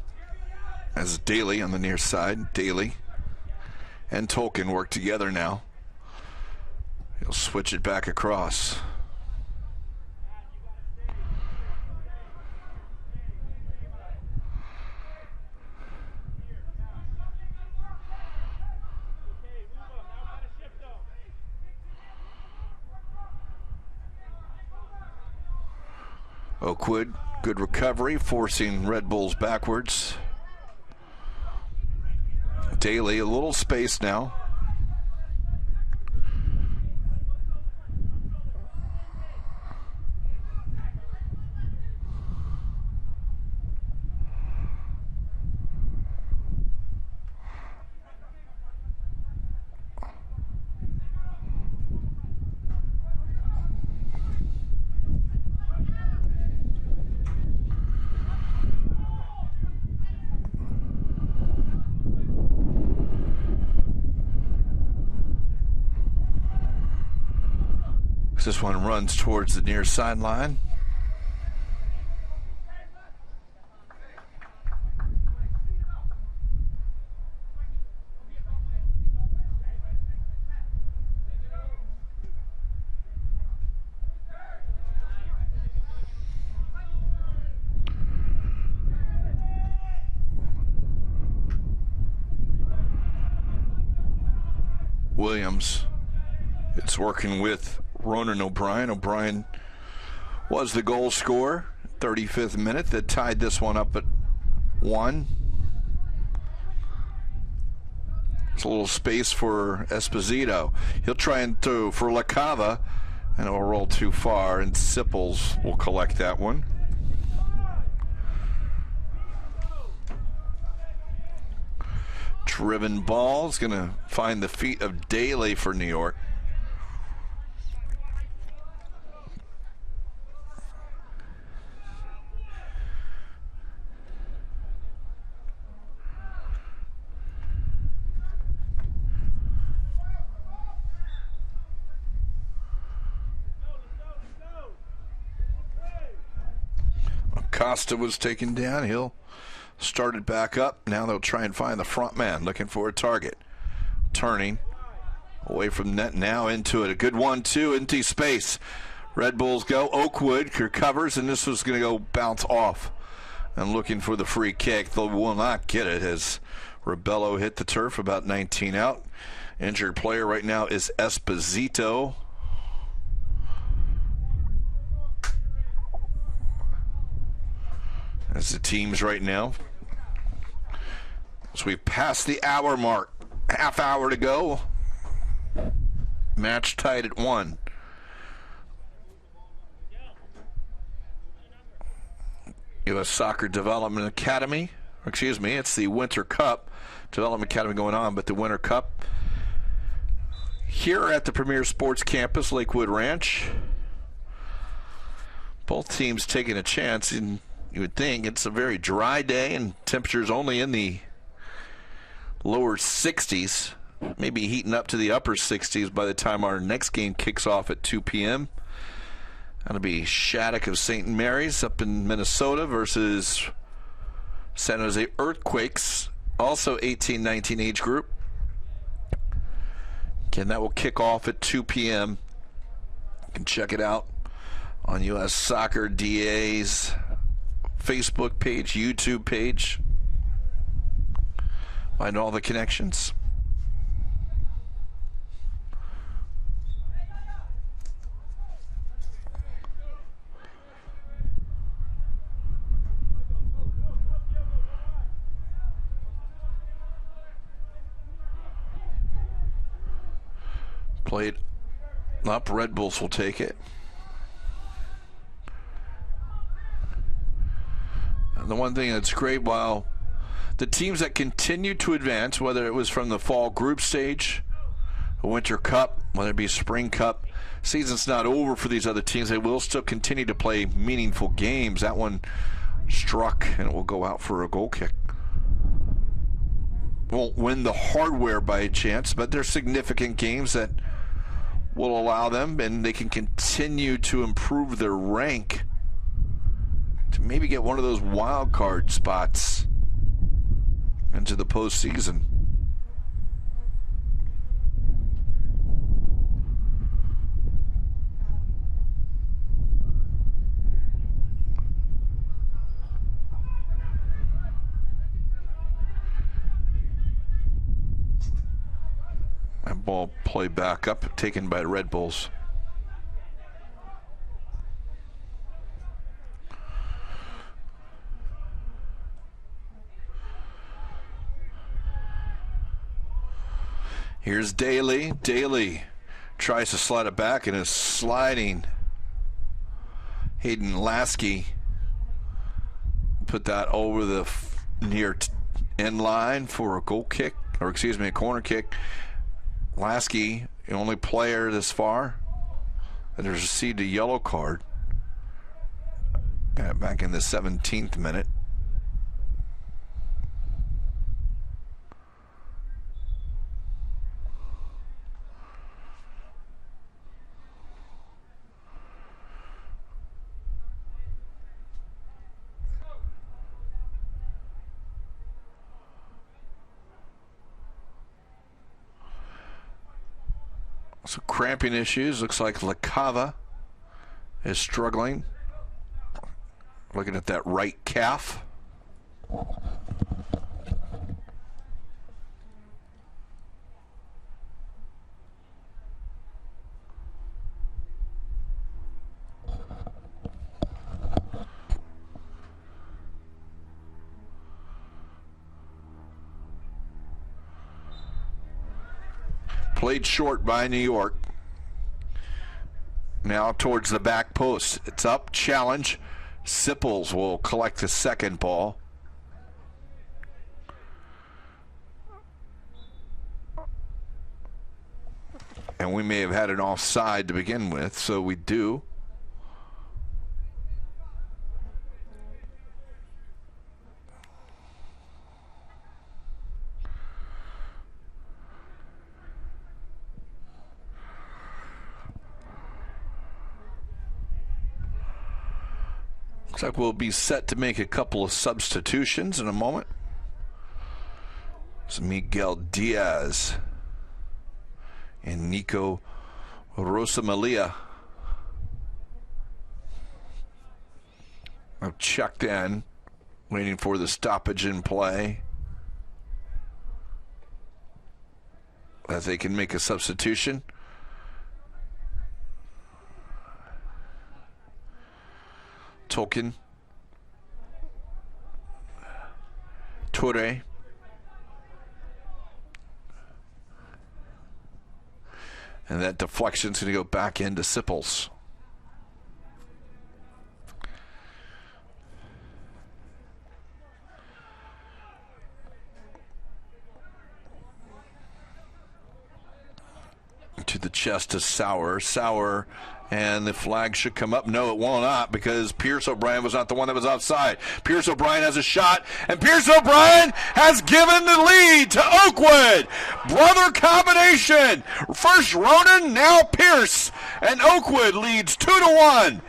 as Daly on the near side. Daly and Tolkien work together now. He'll switch it back across. Oakwood, good recovery, forcing Red Bulls backwards. Daly, a little space now. This one runs towards the near sideline. Williams is working with Ronan O'Brien. O'Brien was the goal scorer, 35th minute, that tied this one up at 1. There's a little space for Esposito. He'll try and throw for LaCava, and it will roll too far, and Sipples will collect that one. Driven ball is going to find the feet of Daly for New York. Acosta was taken down. He'll start it back up. Now they'll try and find the front man, looking for a target. Turning away from net, now into it. A good 1-2, empty space. Red Bulls go. Oakwood recovers, and this was going to go bounce off. And looking for the free kick. They will not get it as Rebello hit the turf, about 19 out. Injured player right now is Esposito. As the teams right now. So we've passed the hour mark. Half hour to go. Match tied at 1. U.S. Soccer Development Academy. Excuse me, it's the Winter Cup. Development Academy going on, but the Winter Cup here at the Premier Sports Campus, Lakewood Ranch. Both teams taking a chance, and you would think it's a very dry day and temperatures only in the lower 60s, maybe heating up to the upper 60s by the time our next game kicks off at 2 p.m. That'll be Shattuck of St. Mary's up in Minnesota versus San Jose Earthquakes, also 18-19 age group. Again, that will kick off at 2 p.m. You can check it out on U.S. Soccer DA's Facebook page, YouTube page. Find all the connections. Played up. Red Bulls will take it. And the one thing that's great, while the teams that continue to advance, whether it was from the fall group stage, the Winter Cup, whether it be Spring Cup, season's not over for these other teams. They will still continue to play meaningful games. That one struck, and it will go out for a goal kick. Won't win the hardware by a chance, but there's significant games that will allow them, and they can continue to improve their rank to maybe get one of those wild card spots into the postseason. That ball played back up, taken by the Red Bulls. Here's Daly. Daly tries to slide it back and is sliding. Hayden Lasky put that over the near end line for a goal kick, or excuse me, a corner kick. Lasky, the only player this far that has received a yellow card. Back in the 17th minute. So cramping issues. Looks like LaCava is struggling. Looking at that right calf. Played short by New York. Now towards the back post. It's up. Challenge. Sipples will collect the second ball. And we may have had an offside to begin with, so we do. Looks like we'll be set to make a couple of substitutions in a moment. It's Miguel Diaz and Nico Rosamalia have checked in, waiting for the stoppage in play, as they can make a substitution. Tolkien, Toure, and that deflection's going to go back into Sipples. To the chest of Sauer, and the flag should come up. No, it will not, because Pierce O'Brien was not the one that was offside. Pierce O'Brien has a shot, and Pierce O'Brien has given the lead to Oakwood. Brother combination. First Ronan, now Pierce, and Oakwood leads 2-1.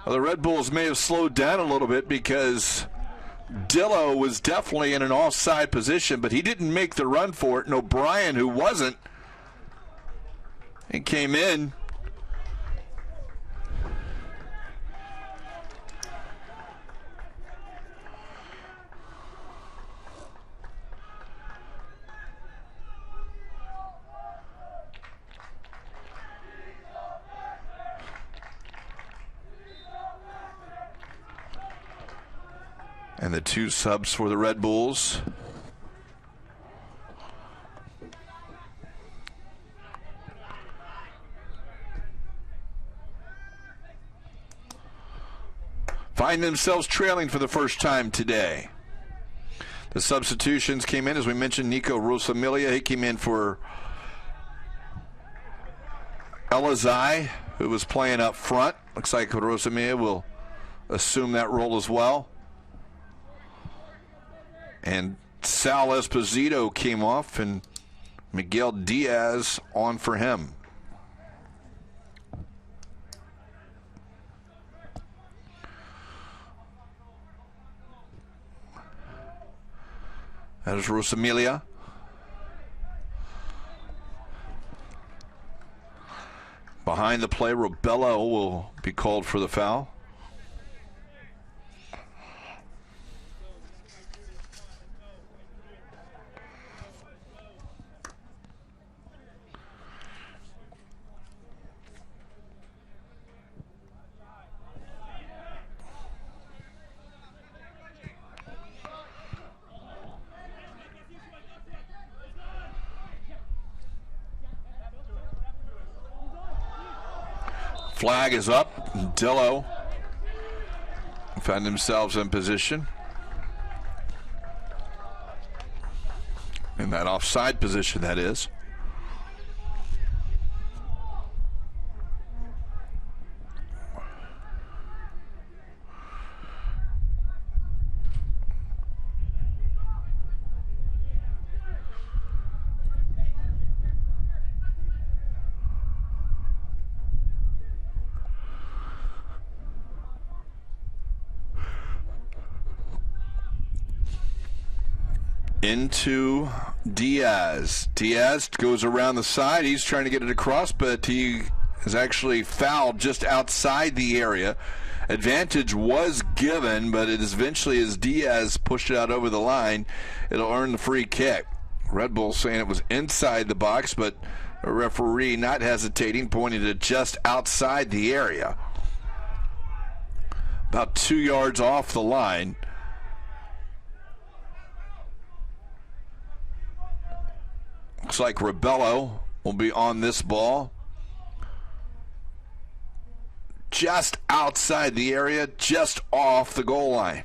Well, the Red Bulls may have slowed down a little bit because Dillo was definitely in an offside position, but he didn't make the run for it. And O'Brien, who wasn't, and came in. And the two subs for the Red Bulls. Find themselves trailing for the first time today. The substitutions came in, as we mentioned, Nico Rosamilia. He came in for Elazai, who was playing up front. Looks like Rosamilia will assume that role as well. And Sal Esposito came off, and Miguel Diaz on for him. That is Rosamilia. Behind the play, Robello will be called for the foul. Flag is up. Dillo found themselves in position. In that offside position, that is. Into Diaz. Diaz goes around the side. He's trying to get it across, but he is actually fouled just outside the area. Advantage was given, but it is eventually, as Diaz pushed it out over the line, it'll earn the free kick. Red Bull saying it was inside the box, but a referee not hesitating, pointing to just outside the area. About 2 yards off the line. Looks like Robello will be on this ball. Just outside the area, just off the goal line.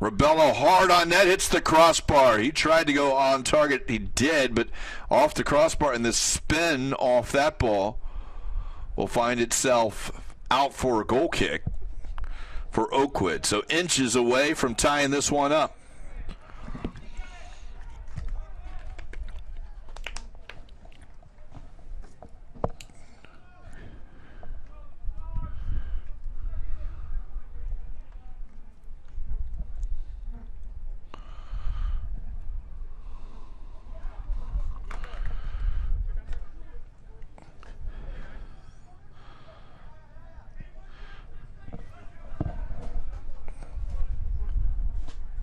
Robello hard on net, hits the crossbar. He tried to go on target. He did, but off the crossbar, and the spin off that ball will find itself out for a goal kick. for Oakwood. So inches away from tying this one up.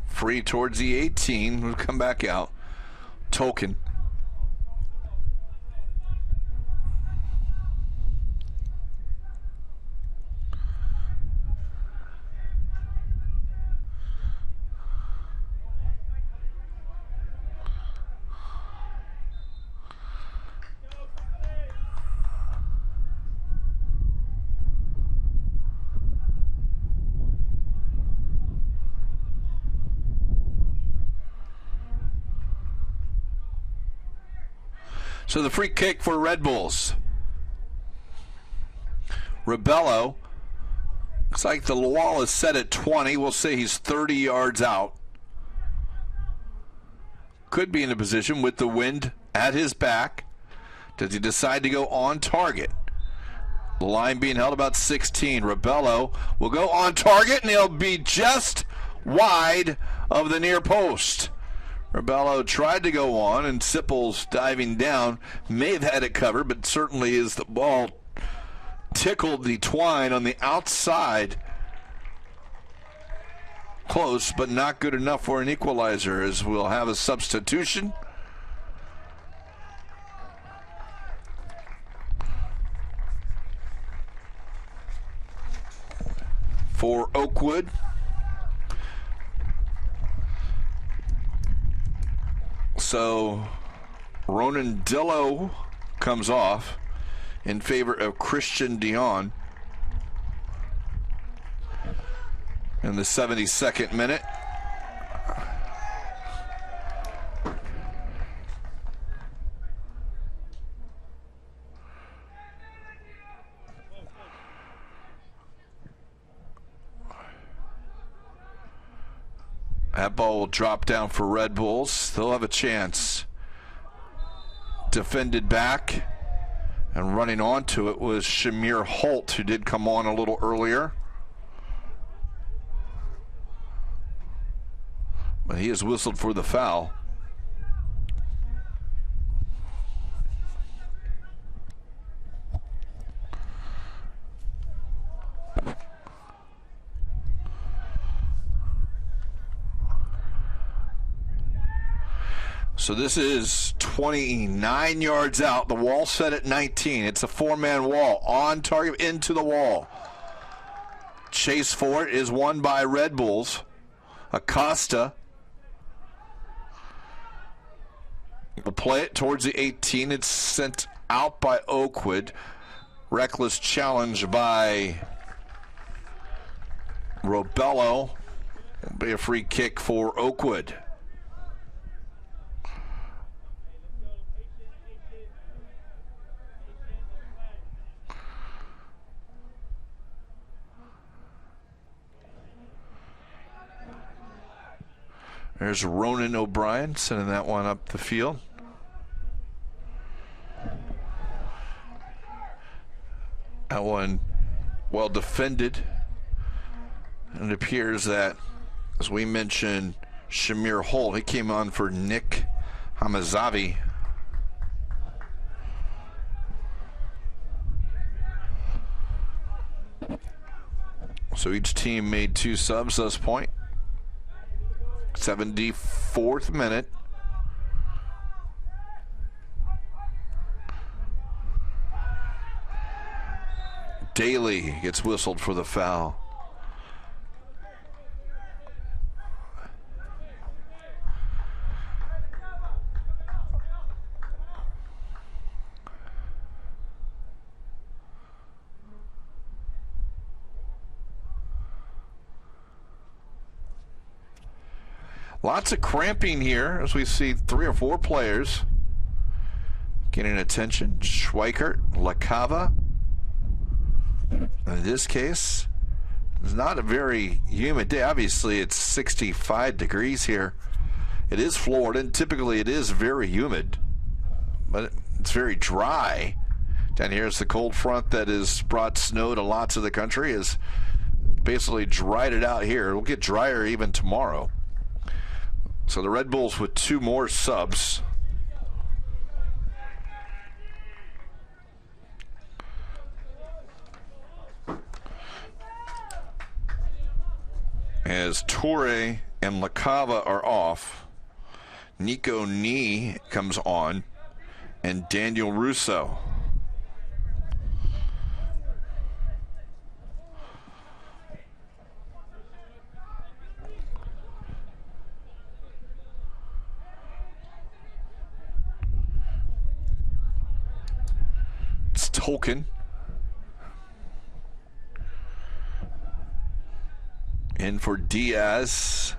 Free towards the 18. We'll come back out. Tolkien. So the free kick for Red Bulls. Rebello. Looks like the wall is set at 20. We'll say he's 30 yards out. Could be in a position with the wind at his back. Does he decide to go on target? The line being held about 16. Rebello will go on target, and he'll be just wide of the near post. Rebello tried to go on, and Sipples diving down may have had it covered, but certainly as the ball tickled the twine on the outside. Close, but not good enough for an equalizer, as we'll have a substitution. For Oakwood. So Ronan Dillo comes off in favor of Christian Dion in the 72nd minute. That ball will drop down for Red Bulls. They'll have a chance. Defended back, and running onto it was Shamir Holt, who did come on a little earlier. But he has whistled for the foul. So this is 29 yards out. The wall set at 19. It's a four-man wall. On target, into the wall. Chase for it is won by Red Bulls. Acosta will play it towards the 18. It's sent out by Oakwood. Reckless challenge by Robello. It'll be a free kick for Oakwood. There's Ronan O'Brien sending that one up the field. That one well defended. And it appears that, as we mentioned, Shamir Holt, he came on for Nick Hamazavi. So each team made two subs at this point. 74th minute. Daly gets whistled for the foul. Lots of cramping here as we see 3 or 4 players getting attention. Schweikert, LaCava. In this case, It's not a very humid day. Obviously, it's 65 degrees here. It is Florida, and typically it is very humid, but it's very dry. Down here is the cold front that has brought snow to lots of the country, has basically dried it out here. It'll get drier even tomorrow. So the Red Bulls with 2 more subs. As Torre and LaCava are off, Nico Nee comes on, and Daniel Russo. It's Tolkien. In for Diaz.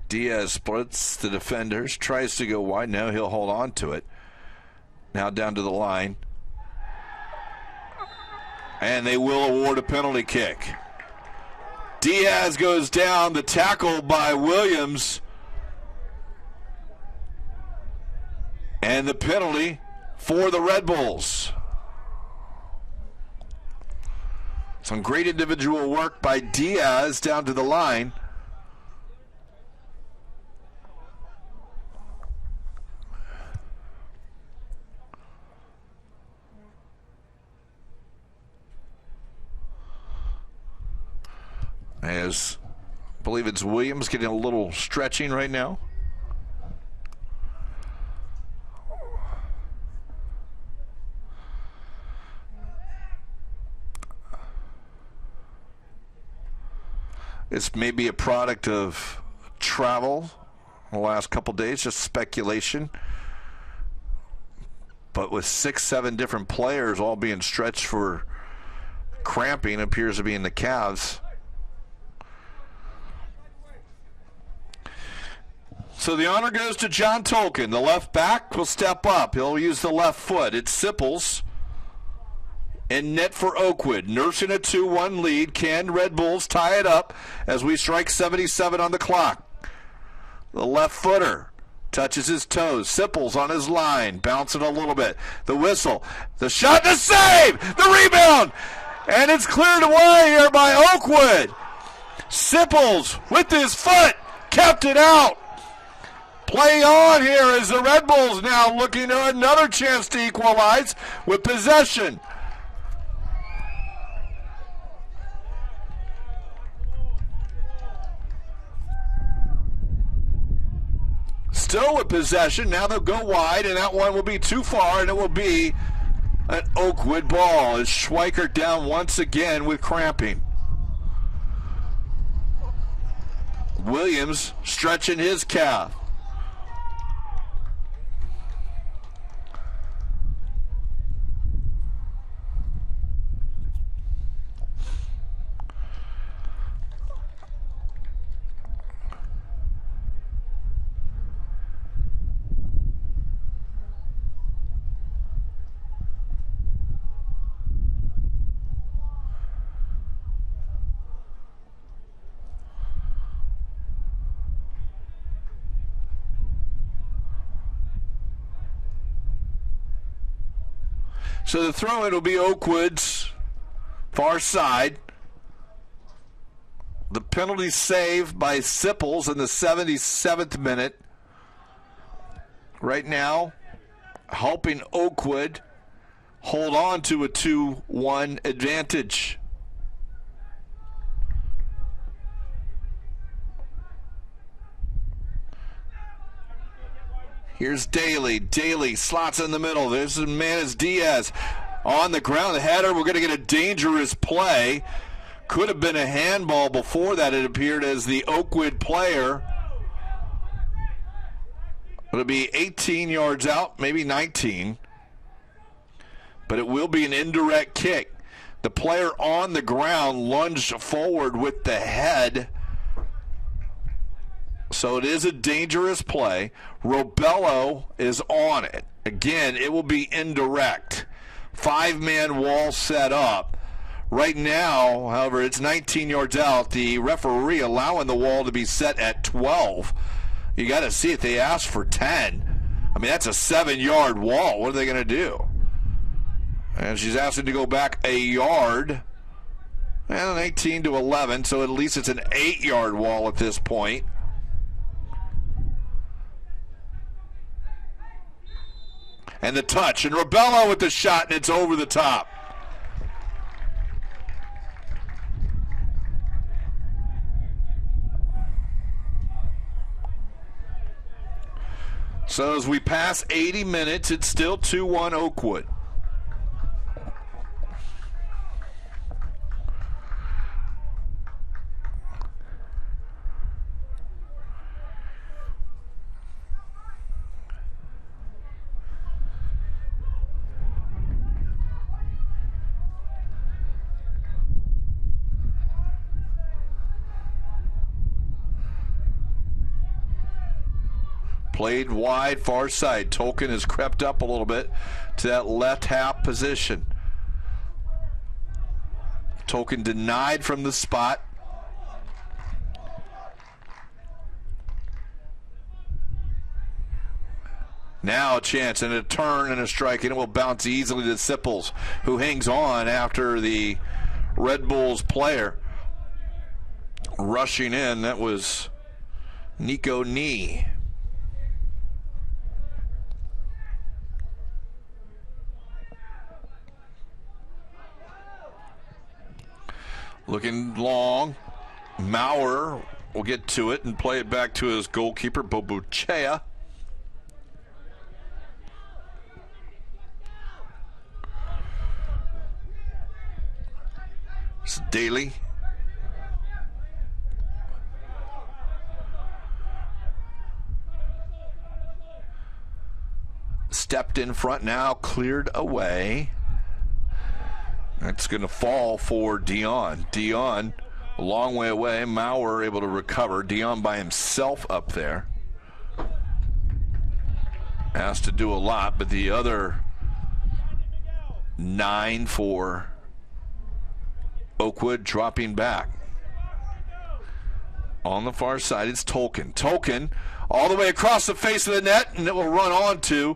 Diaz splits the defenders, tries to go wide. No, he'll hold on to it. Now down to the line. And they will award a penalty kick. Diaz goes down. The tackle by Williams. And the penalty for the Red Bulls. Some great individual work by Diaz down to the line. As I believe it's Williams getting a little stretching right now. It's maybe a product of travel the last couple days, just speculation. But with 6, 7 different players all being stretched for cramping, appears to be in the calves. So the honor goes to John Tolkien. The left back will step up. He'll use the left foot. It's Sipples in net for Oakwood. Nursing a 2-1 lead. Can Red Bulls tie it up as we strike 77 on the clock? The left footer touches his toes. Sipples on his line. Bouncing a little bit. The whistle. The shot. The save. The rebound. And it's cleared away here by Oakwood. Sipples with his foot kept it out. Play on here as the Red Bulls now looking to another chance to equalize with possession. Still with possession. Now they'll go wide, and that one will be too far, and it will be an Oakwood ball as Schweikert down once again with cramping. Williams stretching his calf. So the throw-in will be Oakwood's far side. The penalty save by Sipples in the 77th minute. Right now, helping Oakwood hold on to a 2-1 advantage. Here's Daly. Daly slots in the middle. There's the man is Diaz. On the ground, the header. We're going to get a dangerous play. Could have been a handball before that. It appeared as the Oakwood player. It'll be 18 yards out, maybe 19. But it will be an indirect kick. The player on the ground lunged forward with the head. So it is a dangerous play. Robello is on it. Again, it will be indirect. 5-man wall set up. Right now, however, it's 19 yards out. The referee allowing the wall to be set at 12. You got to see it. They asked for 10. I mean, that's a 7-yard wall. What are they going to do? And she's asking to go back a yard. And 18 to 11, so at least it's an 8-yard wall at this point. And the touch, and Rebello with the shot, and it's over the top. So as we pass 80 minutes, it's still 2-1 Oakwood. Played wide, far side. Tolkien has crept up a little bit to that left half position. Tolkien denied from the spot. Now a chance and a turn and a strike, and it will bounce easily to Sipples, who hangs on after the Red Bulls player rushing in. That was Nico Nee. Looking long. Maurer will get to it and play it back to his goalkeeper, Bobuchea. It's Daly. Stepped in front, now cleared away. It's going to fall for Dion. Dion, a long way away. Maurer able to recover. Dion by himself up there. Has to do a lot, but the other 9 for Oakwood dropping back. On the far side, it's Tolkien. Tolkien all the way across the face of the net, and it will run onto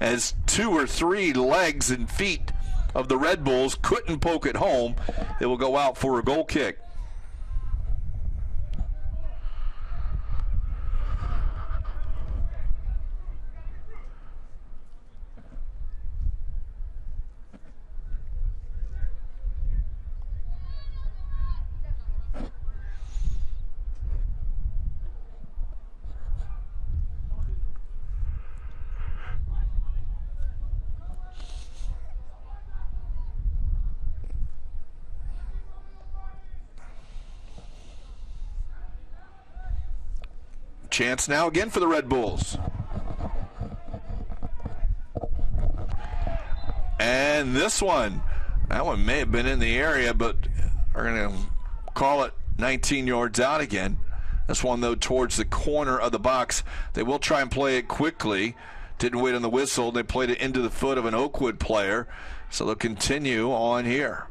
as 2 or 3 legs and feet of the Red Bulls couldn't poke it home. It will go out for a goal kick. Chance now again for the Red Bulls. And this one, that one may have been in the area, but are going to call it 19 yards out again. This one, though, towards the corner of the box. They will try and play it quickly. Didn't wait on the whistle. They played it into the foot of an Oakwood player. So they'll continue on here.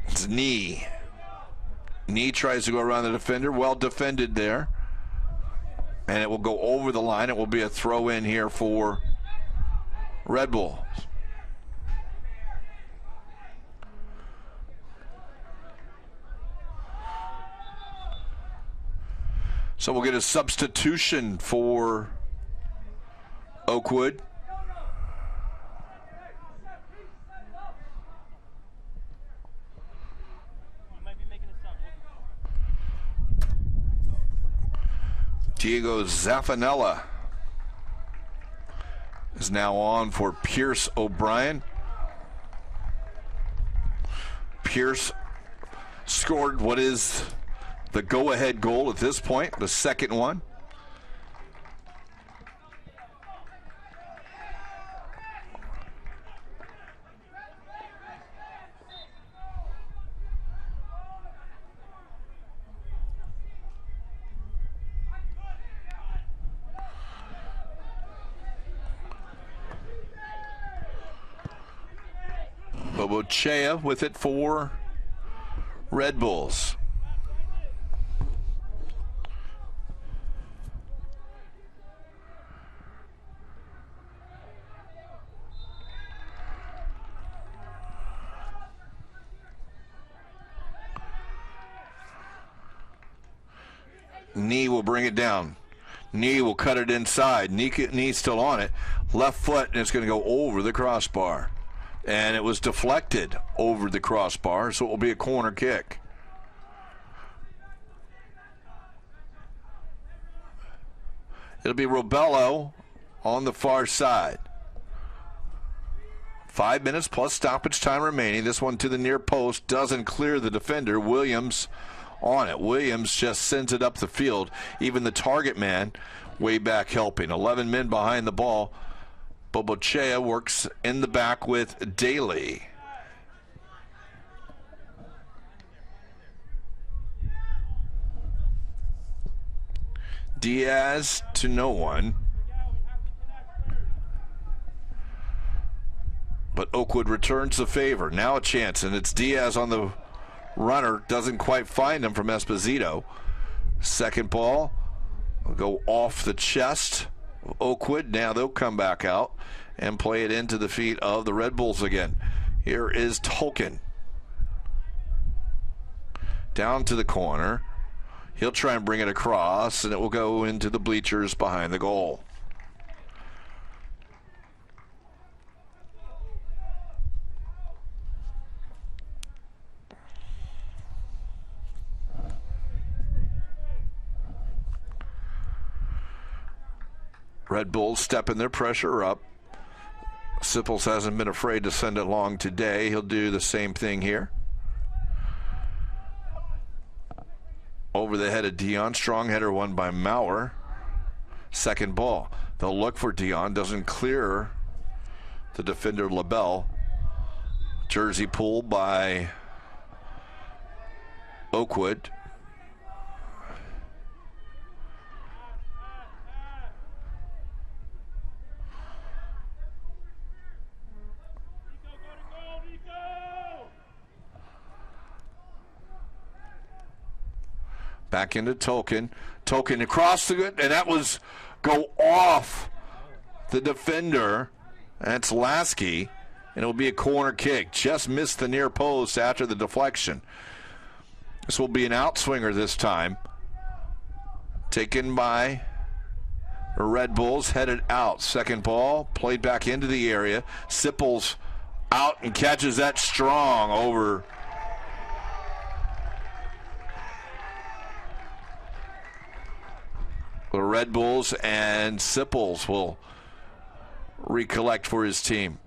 It's Nee. Nee tries to go around the defender. Well defended there. And it will go over the line. It will be a throw in here for Red Bulls. So we'll get a substitution for Oakwood. Diego Zaffanella is now on for Pierce O'Brien. Pierce scored what is the go-ahead goal at this point, the second one. Bobochea with it for Red Bulls. Knee will bring it down. Knee will cut it inside. Knee's still on it. Left foot, and it's going to go over the crossbar. And it was deflected over the crossbar, so it will be a corner kick. It'll be Robello on the far side. 5 minutes plus stoppage time remaining. This one to the near post doesn't clear the defender. Williams on it. Williams just sends it up the field. Even the target man way back helping. 11 men behind the ball. Bobochea works in the back with Daly. Diaz to no one. But Oakwood returns the favor. Now a chance, and it's Diaz on the runner. Doesn't quite find him from Esposito. Second ball will go off the chest of Oakwood. Now they'll come back out and play it into the feet of the Red Bulls again. Here is Tolkien. Down to the corner. He'll try and bring it across, and it will go into the bleachers behind the goal. Red Bulls stepping their pressure up. Sipples hasn't been afraid to send it long today. He'll do the same thing here. Over the head of Dion. Strong header won by Maurer. Second ball. They'll look for Dion. Doesn't clear the defender LaBelle. Jersey pulled by Oakwood. Back into Tolkien. Tolkien across the good, and that was go off the defender. That's Lasky, and it'll be a corner kick. Just missed the near post after the deflection. This will be an outswinger this time. Taken by the Red Bulls, headed out. Second ball, played back into the area. Sipples out and catches that strong over the Red Bulls, and Sipples will recollect for his team.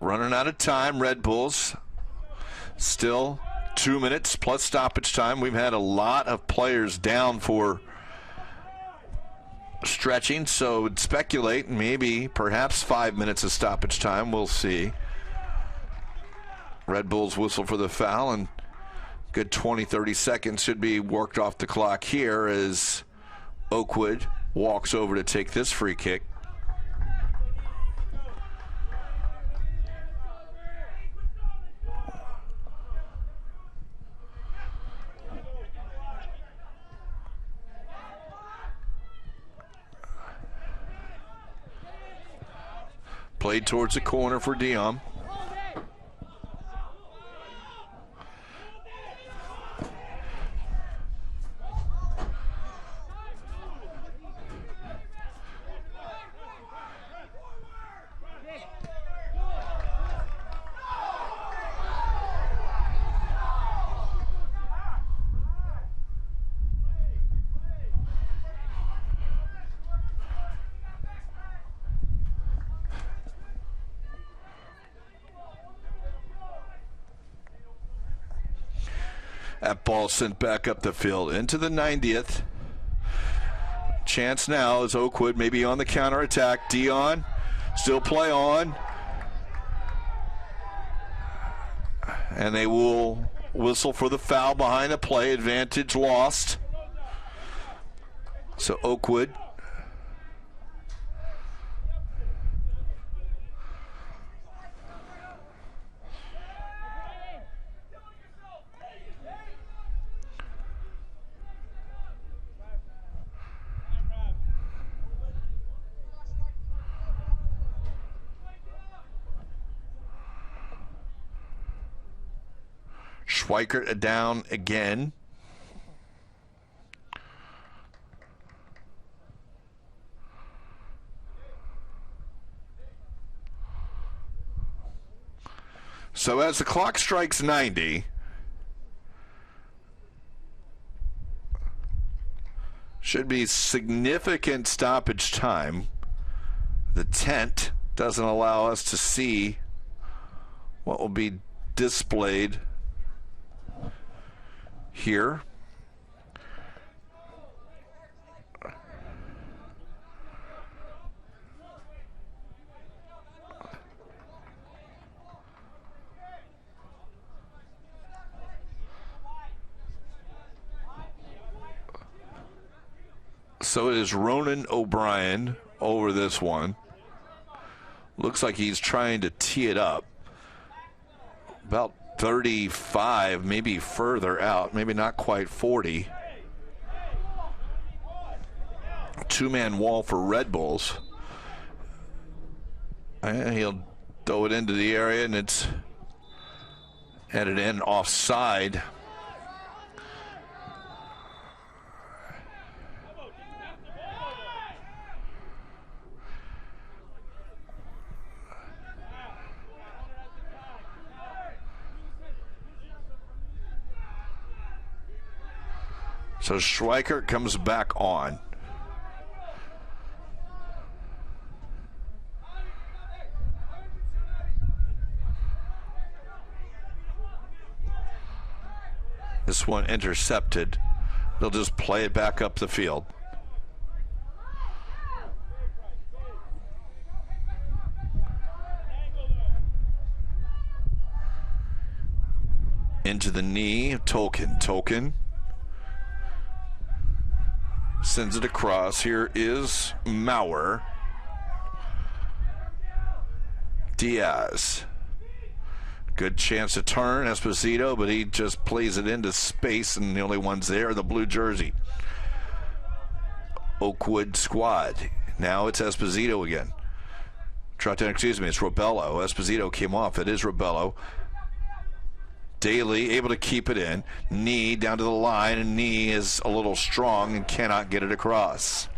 Running out of time, Red Bulls. Still 2 minutes plus stoppage time. We've had a lot of players down for stretching, so would speculate maybe perhaps 5 minutes of stoppage time. We'll see. Red Bulls whistle for the foul, and good 20-30 seconds should be worked off the clock here as Oakwood walks over to take this free kick. Played towards the corner for Dion. That ball sent back up the field into the 90th. Chance now is Oakwood maybe on the counterattack. Dion still play on. And they will Whistle for the foul behind the play. Advantage lost. So Oakwood Schweikert down again. So as the clock strikes 90, should be significant stoppage time. The tent doesn't allow us to see what will be displayed here. So it is Ronan O'Brien over this one. Looks like he's trying to tee it up. About 35, maybe further out, maybe not quite 40. Two-man wall for Red Bulls. And he'll throw it into the area, and it's headed in offside. So Schweikert comes back on. This one intercepted. They'll just play it back up the field. Into the knee of Tolkien. Sends it across. Here is Maurer. Diaz. Good chance to turn. Esposito, but he just plays it into space, and the only ones there are the blue jersey. Oakwood squad. Now it's Esposito again. Excuse me, it's Robello. Esposito came off. It is Robello. Daly able to keep it in. Knee down to the line, and Knee is a little strong and cannot get it across.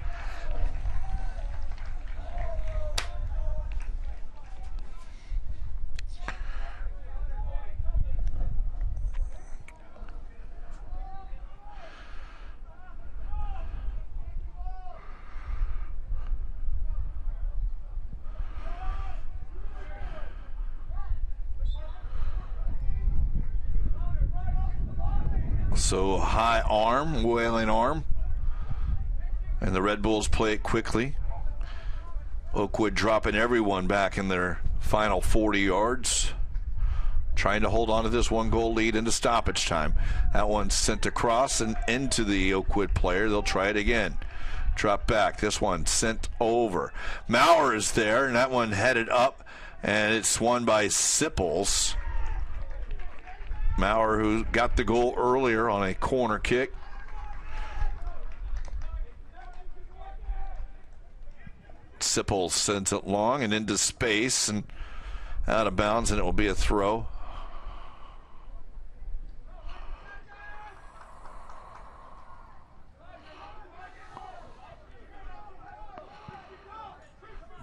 So high arm, wailing arm. And the Red Bulls play it quickly. Oakwood dropping everyone back in their final 40 yards. Trying to hold on to this 1-goal lead into stoppage time. That one's sent across and into the Oakwood player. They'll try it again. Drop back. This one sent over. Maurer is there, and that one headed up. And it's won by Sipples. Maurer, who got the goal earlier on a corner kick. Sipples sends it long and into space and out of bounds, and it will be a throw.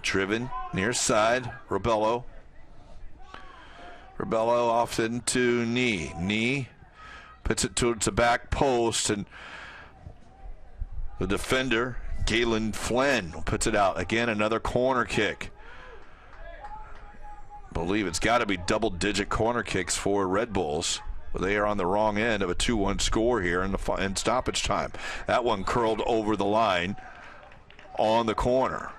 Driven near side, Robello. Robello off into Knee. Knee puts it towards the back post, and the defender, Galen Flynn, puts it out. Again, another corner kick. I believe it's got to be double-digit corner kicks for Red Bulls. But they are on the wrong end of a 2-1 score here in stoppage time. That one curled over the line on the corner.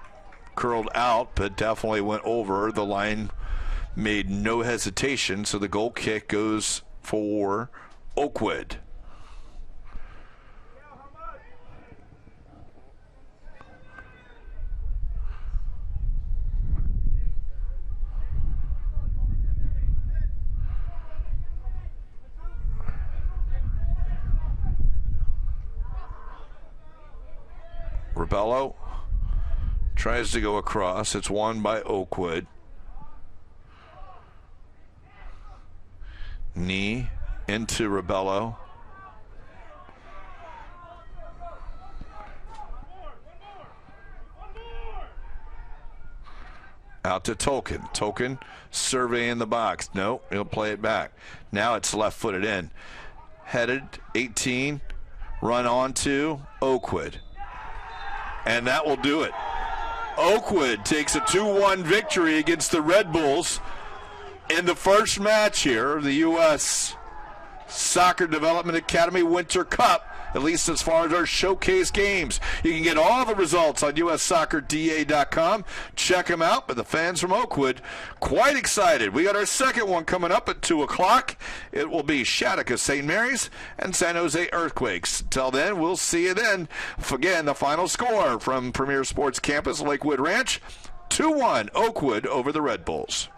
Curled out, but definitely went over the line. Made no hesitation, so the goal kick goes for Oakwood. Rebello tries to go across. It's won by Oakwood. Knee into Rebello. Out to Tolkien. Tolkien surveying the box. No, he'll play it back. Now it's left-footed in. Headed 18. Run on to Oakwood. And that will do it. Oakwood takes a 2-1 victory against the Red Bulls in the first match here, the U.S. Soccer Development Academy Winter Cup, at least as far as our showcase games. You can get all the results on USSoccerDA.com. Check them out. But the fans from Oakwood, quite excited. We got our second one coming up at 2 o'clock. It will be Shattuck St. Mary's and San Jose Earthquakes. Till then, we'll see you then. Again, the final score from Premier Sports Campus, Lakewood Ranch, 2-1 Oakwood over the Red Bulls.